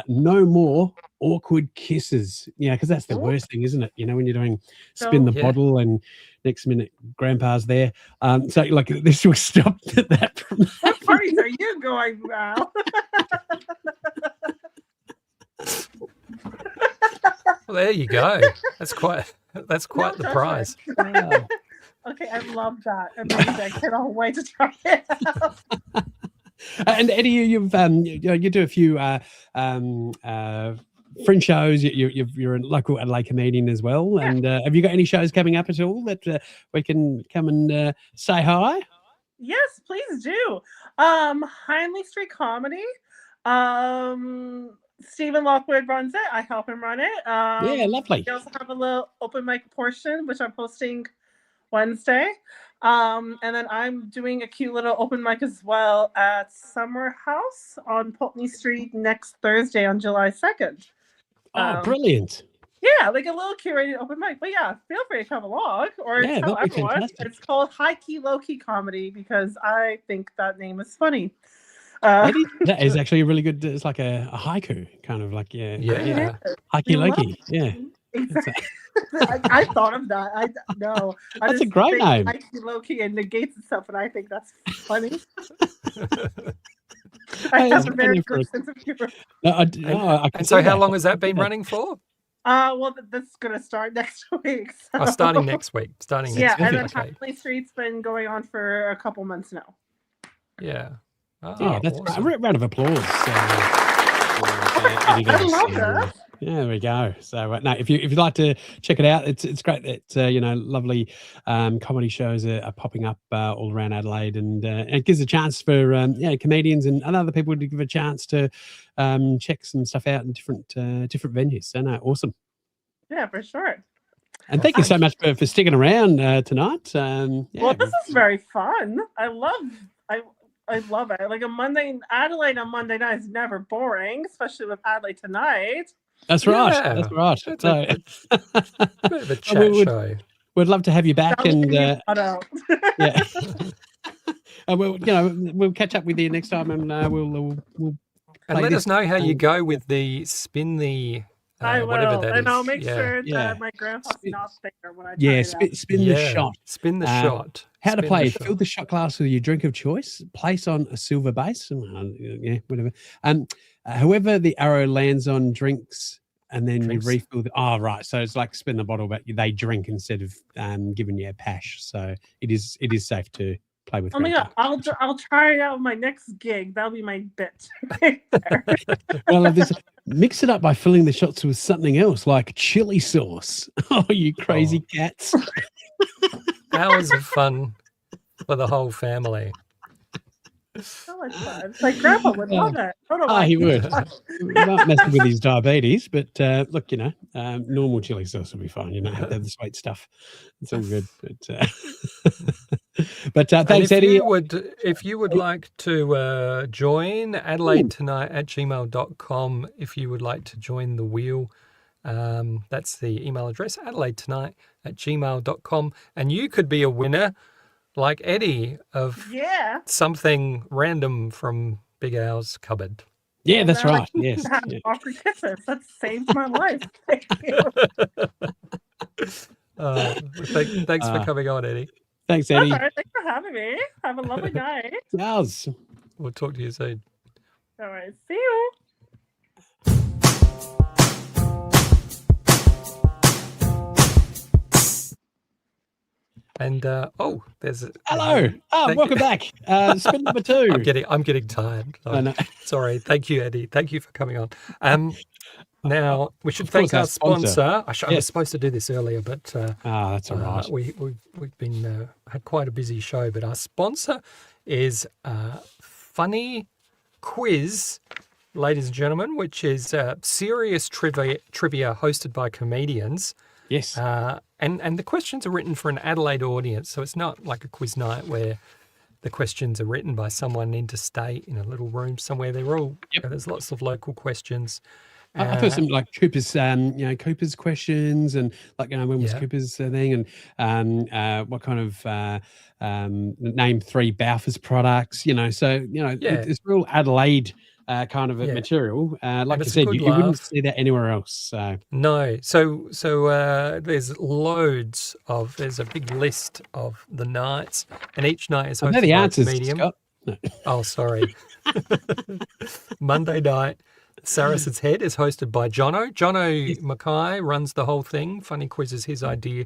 S2: no more awkward kisses. Yeah, because that's the worst thing, isn't it? You know, when you're doing spin the
S1: Yeah.
S2: bottle and next minute grandpa's there. So like this will stop that from
S6: What parties are you going, Val?
S1: Well, there you go. That's quite the prize.
S2: happening.
S6: Okay, I love that. Amazing. I cannot wait to try it out.
S2: And Eddi, you do a few fringe shows. You're a local Adelaide comedian as well.
S6: Yeah.
S2: And have you got any shows coming up at all that we can come and say hi?
S6: Yes, please do. Hindley Street Comedy. Stephen Lockwood runs it. I help him run it.
S2: Yeah, lovely.
S6: We also have a little open mic portion, which I'm posting Wednesday. And then I'm doing a cute little open mic as well at Summer House on Pulteney Street next Thursday on July 2nd.
S2: Oh, brilliant.
S6: Yeah, like a little curated open mic. But yeah, feel free to come along or
S2: Yeah,
S6: tell
S2: that'd be
S6: everyone.
S2: fantastic.
S6: It's called High Key Low Key Comedy because I think that name is funny.
S2: That is actually a really good. It's like a haiku, kind of like
S1: Yeah.
S2: Haiku
S6: We love
S2: Loki. Yeah,
S6: Exactly. I thought of that. I
S2: That's a
S6: just
S2: great
S6: think
S2: name.
S6: High Key Low Key and negates itself, and I think that's funny. I
S2: Hey,
S6: have
S2: it's
S6: a very
S2: funny for
S6: good
S2: a-
S6: sense of humor.
S2: I can
S1: And
S2: see
S1: so, how
S2: that.
S1: long has that been running for?
S6: Well, that's gonna start next week.
S1: Oh,
S6: so-
S1: starting next week. Starting
S6: Yeah,
S1: next
S6: and
S1: week.
S6: then
S1: Okay.
S6: Hindley Street's been going on for a couple months now.
S1: Yeah. Oh,
S2: Yeah, that's
S1: awesome.
S2: a round of applause.
S6: I love that.
S2: Yeah, there we go. So no, if you'd like to check it out, it's great that lovely comedy shows are popping up all around Adelaide, and it gives a chance for comedians and other people to give a chance to check some stuff out in different venues. So no, awesome.
S6: Yeah, for sure.
S2: And thank you so much for sticking around tonight.
S6: Well, this is very fun. I love it. Like Adelaide on Monday night is never boring, especially with Adelaide Tonight.
S2: That's right.
S1: Yeah.
S2: That's right.
S1: It's
S2: So,
S1: a bit of a chat
S2: would-
S1: show.
S2: we'd love to have you back,
S6: That was
S2: and
S6: gonna be out.
S2: yeah. And we'll catch up with you next time, and we'll
S1: And
S2: play
S1: let
S2: this.
S1: us know how you go with the spin the
S6: I
S1: whatever
S6: will,
S1: that
S6: and
S1: is.
S6: I'll make
S1: Yeah.
S6: sure
S2: Yeah.
S6: that my grandpa's not there when I try
S2: Yeah,
S6: it out.
S2: spin the shot.
S1: Spin the
S2: Uh,
S1: shot.
S2: How to
S1: Spin
S2: play
S1: the
S2: it.
S1: shot.
S2: Fill the shot glass with your drink of choice. Place on a silver base. Yeah, whatever. Whoever the arrow lands on drinks, and then
S1: Drinks.
S2: you refill. Oh, right. So it's like spin the bottle, but they drink instead of giving you a pash. So it is safe to play with.
S6: Oh my god,
S2: Grandpa.
S6: I'll try it out with my next gig. That'll be my bit.
S2: Well, this mix it up by filling the shots with something else, like chili sauce. Oh, you crazy cats!
S1: Hours of fun for the whole family.
S6: So much fun. Like Grandpa would love it. I don't know why
S2: He would.
S6: does.
S2: We won't mess with his diabetes, but look, normal chili sauce will be fine. You don't have to have the sweet stuff. It's all good. But thanks,
S1: and
S2: Eddie.
S1: if you would like to join adelaidetonight@gmail.com, if you would like to join the wheel, that's the email address, adelaidetonight@gmail.com, and you could be a winner like Eddie of something random from Big Al's cupboard.
S2: Yeah, that's
S6: Now I
S2: right.
S6: can
S2: Yes.
S6: have awkward kisses. That saved my life. Thank you.
S1: Thanks for coming on, Eddie.
S2: Thanks,
S6: That's
S2: Eddie.
S6: all right. Thanks for having me. Have a lovely night.
S2: Yes.
S1: We'll talk to you soon.
S6: All right. See you.
S1: And there's
S2: Hello. Welcome back. Spin number 2.
S1: I'm getting tired.
S2: I know.
S1: Sorry. Thank you, Eddie. Thank you for coming on. Now we should
S2: Of course,
S1: thank our
S2: our sponsor.
S1: sponsor. I was supposed to do this earlier, but
S2: that's all right.
S1: we've been had quite a busy show. But our sponsor is Funny Quiz, ladies and gentlemen, which is serious trivia hosted by comedians.
S2: Yes.
S1: And the questions are written for an Adelaide audience, so it's not like a quiz night where the questions are written by someone interstate in a little room somewhere. They're all there's lots of local questions.
S2: I thought some like Cooper's, Cooper's questions, and like when was Cooper's thing, and what kind of name 3 Balfour's products, so it's real Adelaide kind of material. Like I said, you wouldn't see that anywhere else. So
S1: no, so there's loads of. There's a big list of the nights, and each night is hosted
S2: the
S1: by
S2: answers,
S1: a comedian.
S2: Scott. No.
S1: Oh, sorry. Monday night, Saracen's Head is hosted by Jono. Jono Mackay runs the whole thing. Funny Quiz is his idea.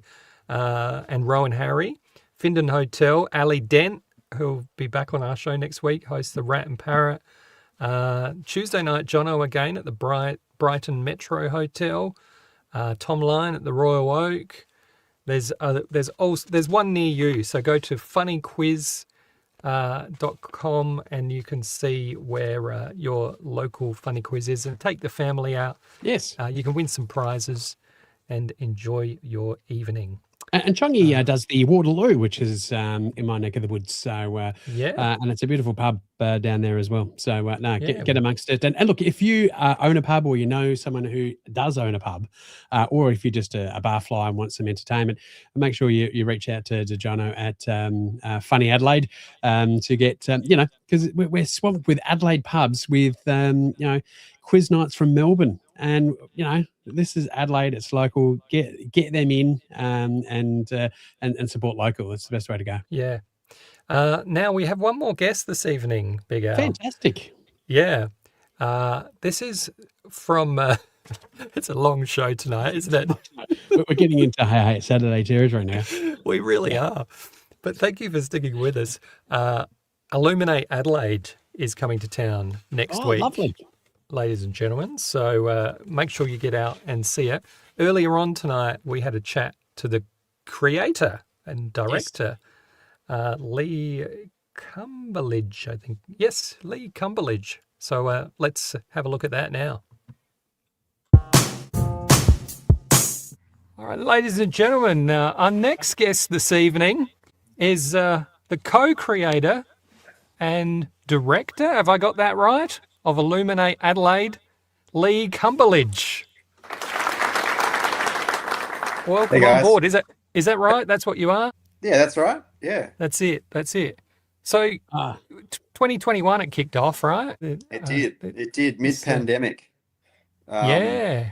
S1: And Rowan Harry. Findon Hotel, Ali Dent, who'll be back on our show next week, hosts the Rat and Parrot. Tuesday night, Jono again at the Brighton Metro Hotel. Tom Lyon at the Royal Oak. There's one near you, so go to funnyquiz.com and you can see where your local funny quiz is, and take the family out.
S2: Yes.
S1: You can win some prizes and enjoy your evening.
S2: And Chongi does the Waterloo, which is in my neck of the woods. So and it's a beautiful pub down there as well. So get amongst it. And look, if you own a pub, or you know someone who does own a pub, or if you're just a barfly and want some entertainment, make sure you reach out to Jono at Funny Adelaide to get because we're swamped with Adelaide pubs with quiz nights from Melbourne. And this is Adelaide; it's local. Get them in and support local. It's the best way to go.
S1: Yeah. Now we have one more guest this evening, Big Al.
S2: Fantastic.
S1: Yeah. This is from. It's a long show tonight, isn't it?
S2: We're getting into Saturday territory now.
S1: We really are. But thank you for sticking with us. Illuminate Adelaide is coming to town next week.
S2: Lovely.
S1: Ladies and gentlemen, so make sure you get out and see it. Earlier on tonight, we had a chat to the creator and director, Lee Cumberlidge, I think. Yes, Lee Cumberlidge. So let's have a look at that now. All right, ladies and gentlemen, our next guest this evening is the co-creator and director, have I got that right, of Illuminate Adelaide, Lee Cumberlidge. Welcome on board. Is that right? That's what you are?
S8: Yeah, that's right. Yeah.
S1: That's it. So 2021 it kicked off, right?
S8: It did. Mid-pandemic.
S1: Yeah.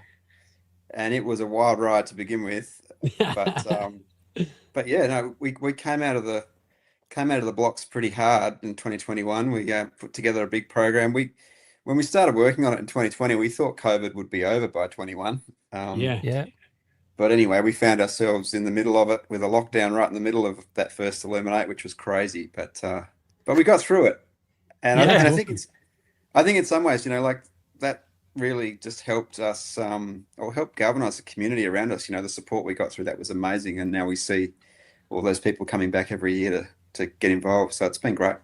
S8: and it was a wild ride to begin with. But yeah, no, we came out of the blocks pretty hard in 2021. We put together a big program. When we started working on it in 2020, we thought COVID would be over by 21.
S1: Yeah.
S8: But anyway, we found ourselves in the middle of it with a lockdown right in the middle of that first Illuminate, which was crazy. But we got through it, and I think in some ways, like that really just helped us, or helped galvanise the community around us. The support we got through that was amazing, and now we see all those people coming back every year to get involved. So it's been great.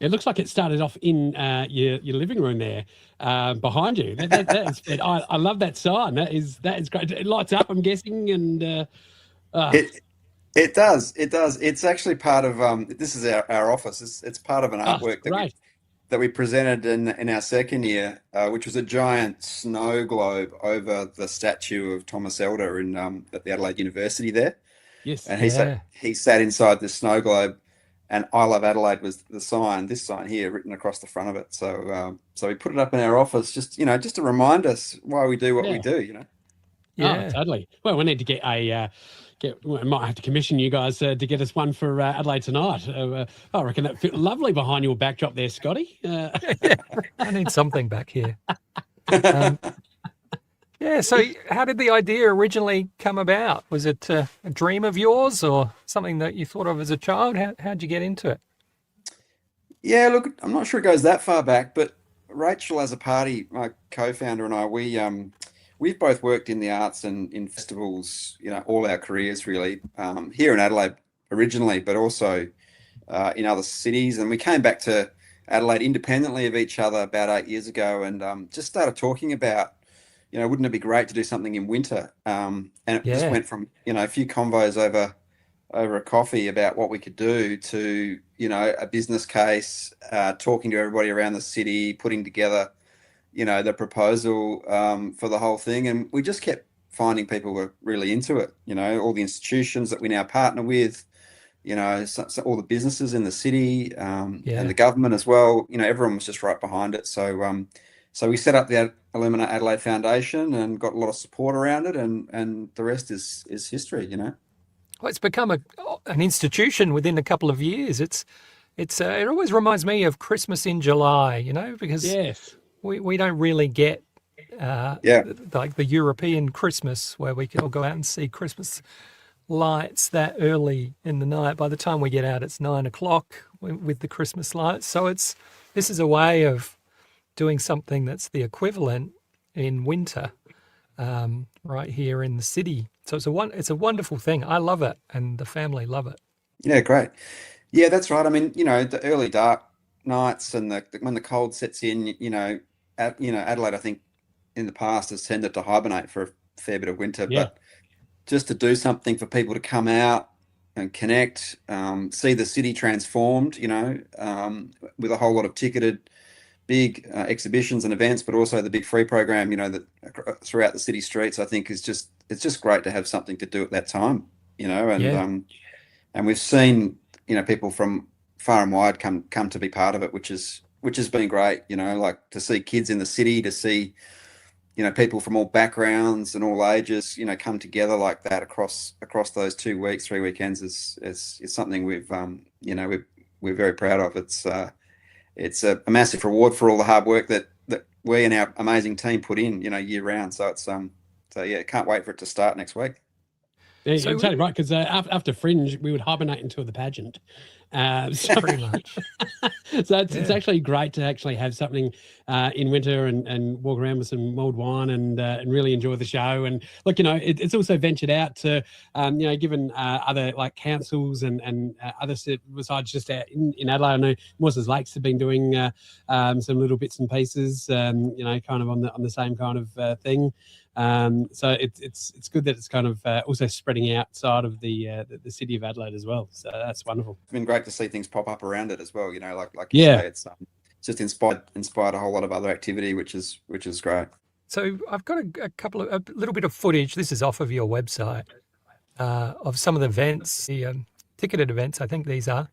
S2: It looks like it started off in your living room there, behind you. I love that sign. That is great. It lights up, I'm guessing, and
S8: it does. It's actually part of this is our office. It's part of an artwork that we presented in our second year, which was a giant snow globe over the statue of Thomas Elder at the Adelaide University there.
S2: Yes,
S8: and he sat inside the snow globe. And I Love Adelaide was this sign here written across the front of it. So we put it up in our office just to remind us why we do what we do,
S2: Yeah, totally. Well, we need to get we might have to commission you guys to get us one for Adelaide tonight. I reckon that fit lovely behind your backdrop there, Scotty.
S1: I need something back here. So how did the idea originally come about? Was it a dream of yours or something that you thought of as a child? How'd you get into it?
S8: Yeah, look, I'm not sure it goes that far back, but Rachel as a party, my co-founder, and I, we've both worked in the arts and in festivals, all our careers really, here in Adelaide originally, but also in other cities. And we came back to Adelaide independently of each other about 8 years ago and just started talking about, wouldn't it be great to do something in winter? And it just went from, a few convos over a coffee about what we could do to, a business case, talking to everybody around the city, putting together, the proposal for the whole thing. And we just kept finding people were really into it, all the institutions that we now partner with, so all the businesses in the city and the government as well, everyone was just right behind it. So we set up the Illuminate Adelaide Foundation and got a lot of support around it, and the rest is history, Well,
S1: it's become an institution within a couple of years. It always reminds me of Christmas in July, because we don't really get like the European Christmas where we can all go out and see Christmas lights that early in the night. By the time we get out, it's 9 o'clock with the Christmas lights. So this is a way of doing something that's the equivalent in winter, right here in the city. So it's a wonderful thing. I love it, and the family love it.
S8: Yeah, great. Yeah, that's right. I mean, the early dark nights and when the cold sets in, Adelaide, I think in the past has tended to hibernate for a fair bit of winter, but just to do something for people to come out and connect, see the city transformed, with a whole lot of ticketed big exhibitions and events, but also the big free program, that throughout the city streets, I think it's just great to have something to do at that time, and we've seen, people from far and wide come to be part of it, which has been great, like to see kids in the city, to see, people from all backgrounds and all ages, come together like that across those 2 weeks, 3 weekends is something we're very proud of. It's a massive reward for all the hard work that we and our amazing team put in, year round. So it's can't wait for it to start next week.
S2: Yeah, you're totally right, because after Fringe, we would hibernate until the pageant.
S1: Pretty much.
S2: So it's actually great to actually have something in winter and walk around with some mulled wine and really enjoy the show. And look, it's also ventured out to, given other like councils and other besides just out in Adelaide. I know Moses Lakes have been doing some little bits and pieces, kind of on the same kind of thing. So it's good that it's kind of also spreading outside of the city of Adelaide as well. So that's wonderful.
S8: It's been great to see things pop up around it as well. Like you say, it's just inspired a whole lot of other activity, which is great.
S1: So I've got a little bit of footage. This is off of your website of some of the events, the ticketed events. I think these are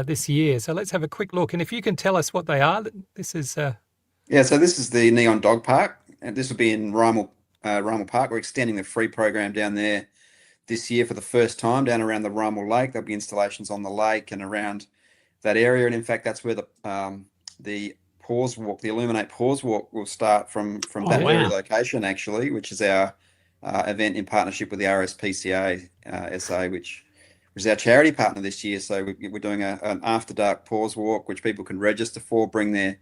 S1: this year. So let's have a quick look. And if you can tell us what they are, this is.
S8: So this is the Neon Dog Park, and this will be in Rymal Rummel Park. We're extending the free program down there this year for the first time, down around the Rummel Lake. There'll be installations on the lake and around that area. And in fact, that's where the Pause Walk, the Illuminate Pause Walk, will start from that very location, actually, which is our event in partnership with the RSPCA SA, which is our charity partner this year. So we're doing an after dark pause walk, which people can register for, bring their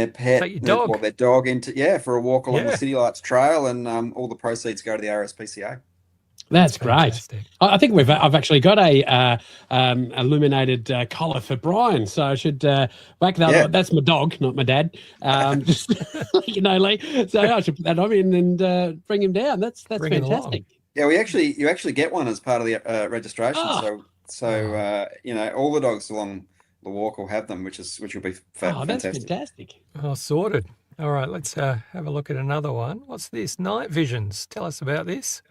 S8: pet, their dog into for a walk along the City Lights Trail, and all the proceeds go to the RSPCA.
S2: That's great. I think I've actually got a illuminated collar for Brian, so I should whack that. Yeah. That's my dog, not my dad. Just Lee. So I should put that on in and bring him down. That's fantastic.
S8: Yeah, you actually get one as part of the registration. So all the dogs along the walk will have them, which will be fantastic.
S2: That's fantastic.
S1: Oh, sorted. All right, let's have a look at another one. What's this? Night Visions. Tell us about this.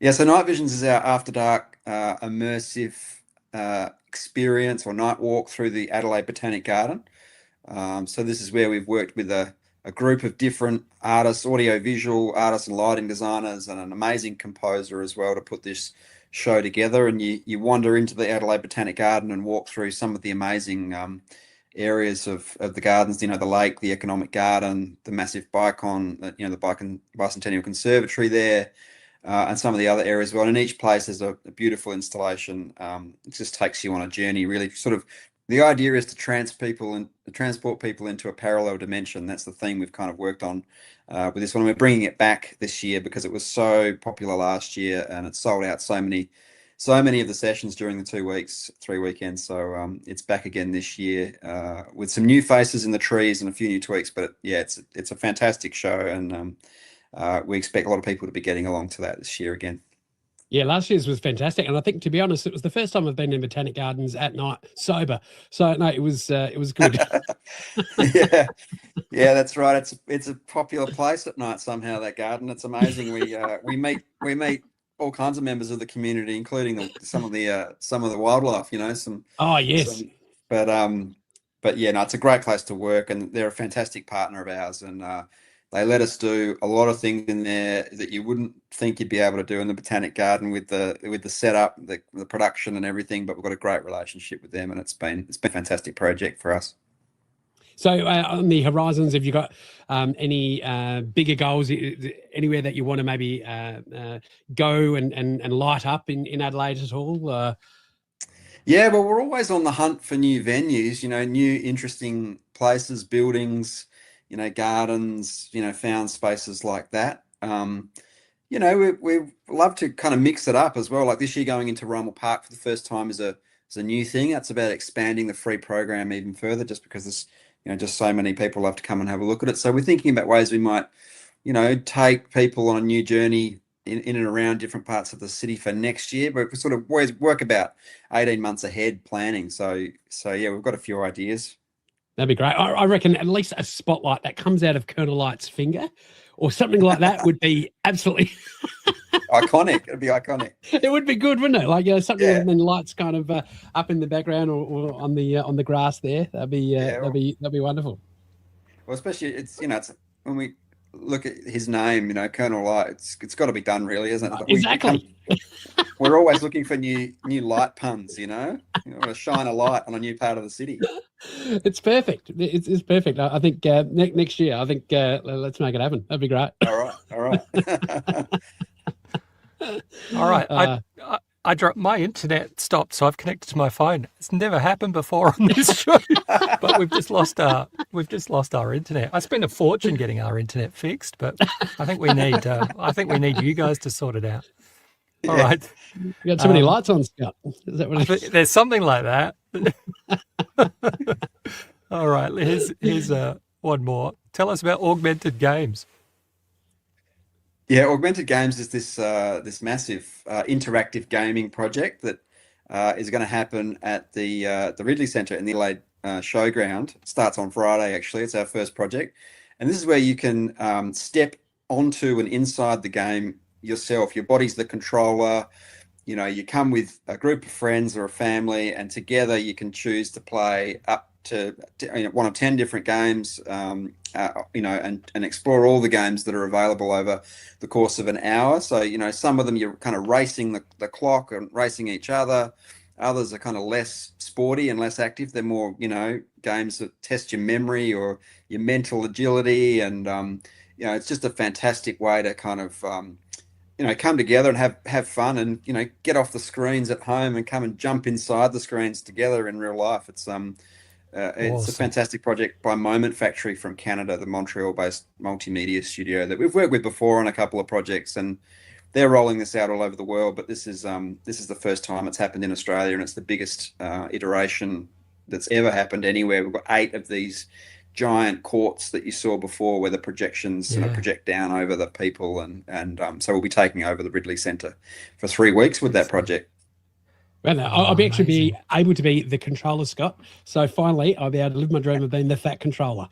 S8: Yeah, so Night Visions is our after dark immersive experience or night walk through the Adelaide Botanic Garden. So this is where we've worked with a group of different artists, audio-visual artists and lighting designers, and an amazing composer as well to put this show together. And you wander into the Adelaide Botanic Garden and walk through some of the amazing areas of the gardens, the lake, the economic garden, the massive Bicon, the Bicentennial Conservatory there, and some of the other areas as well. And in each place there's a beautiful installation. It just takes you on a journey, really. Sort of the idea is to transport people into a parallel dimension. That's the theme we've kind of worked on with this one. We're bringing it back this year because it was so popular last year, and it sold out so many of the sessions during the 2 weeks, 3 weekends. So it's back again this year with some new faces in the trees and a few new tweaks. But it's a fantastic show, and we expect a lot of people to be getting along to that this year again.
S2: Yeah, last year's was fantastic, and I think, to be honest, it was the first time I've been in Botanic Gardens at night sober. So no, it was good.
S8: yeah, that's right. It's a popular place at night somehow. That garden, it's amazing. We meet all kinds of members of the community, including some of the wildlife. But yeah, no, it's a great place to work, and they're a fantastic partner of ours, and they let us do a lot of things in there that you wouldn't think you'd be able to do in the Botanic Garden with the setup, the production and everything. But we've got a great relationship with them, and it's been a fantastic project for us.
S2: So on the horizons, have you got any bigger goals, anywhere that you want to maybe go and light up in Adelaide at all?
S8: Yeah, well, we're always on the hunt for new venues, new interesting places, buildings, gardens, found spaces like that. We love to kind of mix it up as well. Like this year, going into Rummel Park for the first time is a new thing. That's about expanding the free program even further, just because there's just so many people love to come and have a look at it. So we're thinking about ways we might, take people on a new journey in and around different parts of the city for next year. But we sort of always work about 18 months ahead planning. So yeah, we've got a few ideas.
S2: That'd be great. I reckon at least a spotlight that comes out of Colonel Light's finger or something like that would be absolutely
S8: iconic. It'd be iconic.
S2: It would be good, wouldn't it? Like something, and then lights kind of up in the background or on the grass there. That'd be wonderful.
S8: Well, especially it's when we look at his name, Colonel Light. It's got to be done, really, isn't it?
S2: Exactly.
S8: We're always looking for new light puns. You want to shine a light on a new part of the city.
S2: It's perfect. It's perfect. I think next year. I think let's make it happen. That'd be great.
S8: All right.
S1: All right. I dropped my internet stopped, so I've connected to my phone. It's never happened before on this show, but we've just lost our internet. I spent a fortune getting our internet fixed, but I think we need you guys to sort it out. All right.
S2: You got too many lights on, Scott. Is that what
S1: there's something like that. All right. Here's one more. Tell us about Augmented Games.
S8: Yeah, Augmented Games is this massive interactive gaming project that is going to happen at the Ridley Centre in the Adelaide Showground. It starts on Friday, actually. It's our first project. And this is where you can step onto and inside the game yourself. Your body's the controller. You come with a group of friends or a family, and together you can choose to play up one of 10 different games, and explore all the games that are available over the course of an hour. So, some of them you're kind of racing the clock and racing each other. Others are kind of less sporty and less active. They're more, games that test your memory or your mental agility. And, it's just a fantastic way to kind of, come together and have fun and, get off the screens at home and come and jump inside the screens together in real life. It's
S1: Awesome.
S8: a fantastic project by Moment Factory from Canada, the Montreal-based multimedia studio that we've worked with before on a couple of projects, and they're rolling this out all over the world. But this is the first time it's happened in Australia, and it's the biggest iteration that's ever happened anywhere. We've got 8 of these giant courts that you saw before, where the projections project down over the people, and so we'll be taking over the Ridley Centre for 3 weeks with that project.
S2: Well, I'll be able to be the controller, Scott. So finally, I'll be able to live my dream of being the fat controller.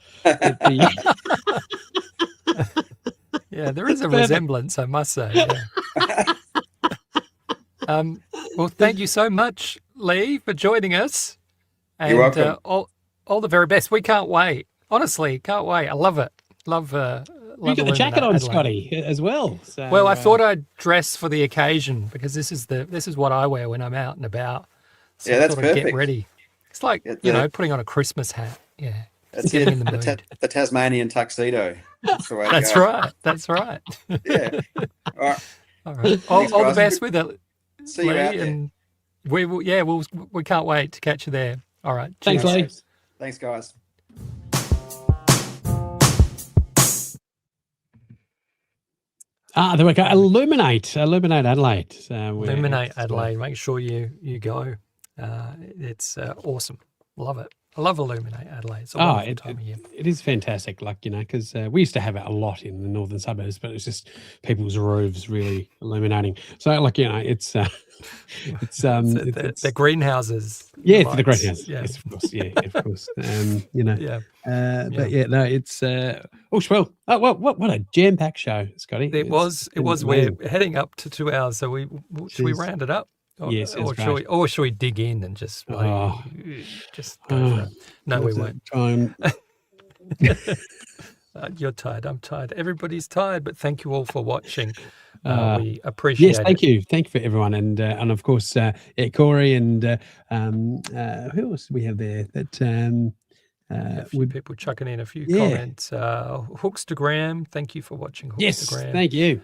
S1: Yeah, there is a resemblance, I must say. Yeah. Well, thank you so much, Lee, for joining us. And,
S8: you're welcome.
S1: All the very best. We can't wait. Honestly, can't wait. I love it. Love.
S2: You got the jacket on, Scotty, as well. So,
S1: well, I thought I'd dress for the occasion because this is what I wear when I'm out and about. So
S8: yeah, that's
S1: I thought I'd
S8: perfect.
S1: get ready. It's like putting on a Christmas hat. Yeah,
S8: that's
S1: getting in the mood.
S8: The Tasmanian tuxedo. That's the way.
S1: That's right. That's right.
S8: Yeah. All right.
S1: All right. All the best with it.
S8: See you out there.
S1: And we will. Yeah, we can't wait to catch you there. All right.
S2: Thanks, Lee.
S8: Thanks, guys.
S2: There we go. Illuminate Adelaide.
S1: Illuminate Adelaide. Make sure you go. It's awesome. Love it. I love Illuminate Adelaide. It's a wonderful time of year.
S2: It is fantastic. Because we used to have it a lot in the northern suburbs, but it's just people's roofs really illuminating. So it's
S1: the greenhouses.
S2: Yeah, for the greenhouses. Yeah. Yes, of course. Yeah, of course.
S1: Yeah.
S2: But yeah, no, it's what a jam-packed show, Scotty.
S1: It was. We're heading up to 2 hours, so should we round it up?
S2: Yes,
S1: or should we dig in and just go for it? No, we won't. You're tired. I'm tired. Everybody's tired, but thank you all for watching. We appreciate it.
S2: Yes, thank you. Thank you for everyone. And of course, Corey and who else do we have there? That
S1: a few people chucking in a few comments. Hookstagram, thank you for watching Hookstagram.
S2: Yes, thank you.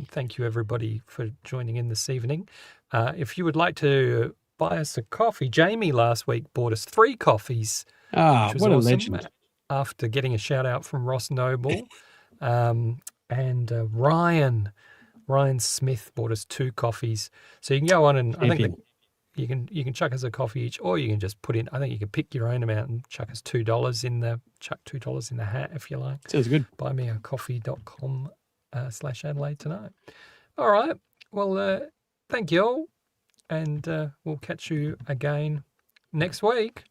S1: Thank you, everybody, for joining in this evening. If you would like to buy us a coffee, Jamie last week bought us 3 coffees.
S2: What a legend.
S1: After getting a shout out from Ross Noble. And Ryan Smith bought us 2 coffees. So you can go on and I think you can chuck us a coffee each, or you can just put in, I think you can pick your own amount and chuck us $2 in the hat if you like.
S2: Sounds good.
S1: buymeacoffee.com/Adelaide tonight. All right. Well, thank you all. And we'll catch you again next week.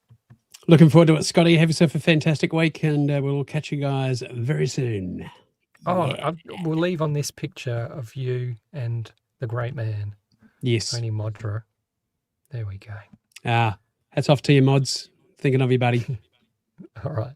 S2: Looking forward to it, Scotty. Have yourself a fantastic week, and we'll catch you guys very soon.
S1: We'll leave on this picture of you and the great man.
S2: Yes.
S1: Tony Modra. There we go.
S2: Hats off to you, mods. Thinking of you, buddy.
S1: All right.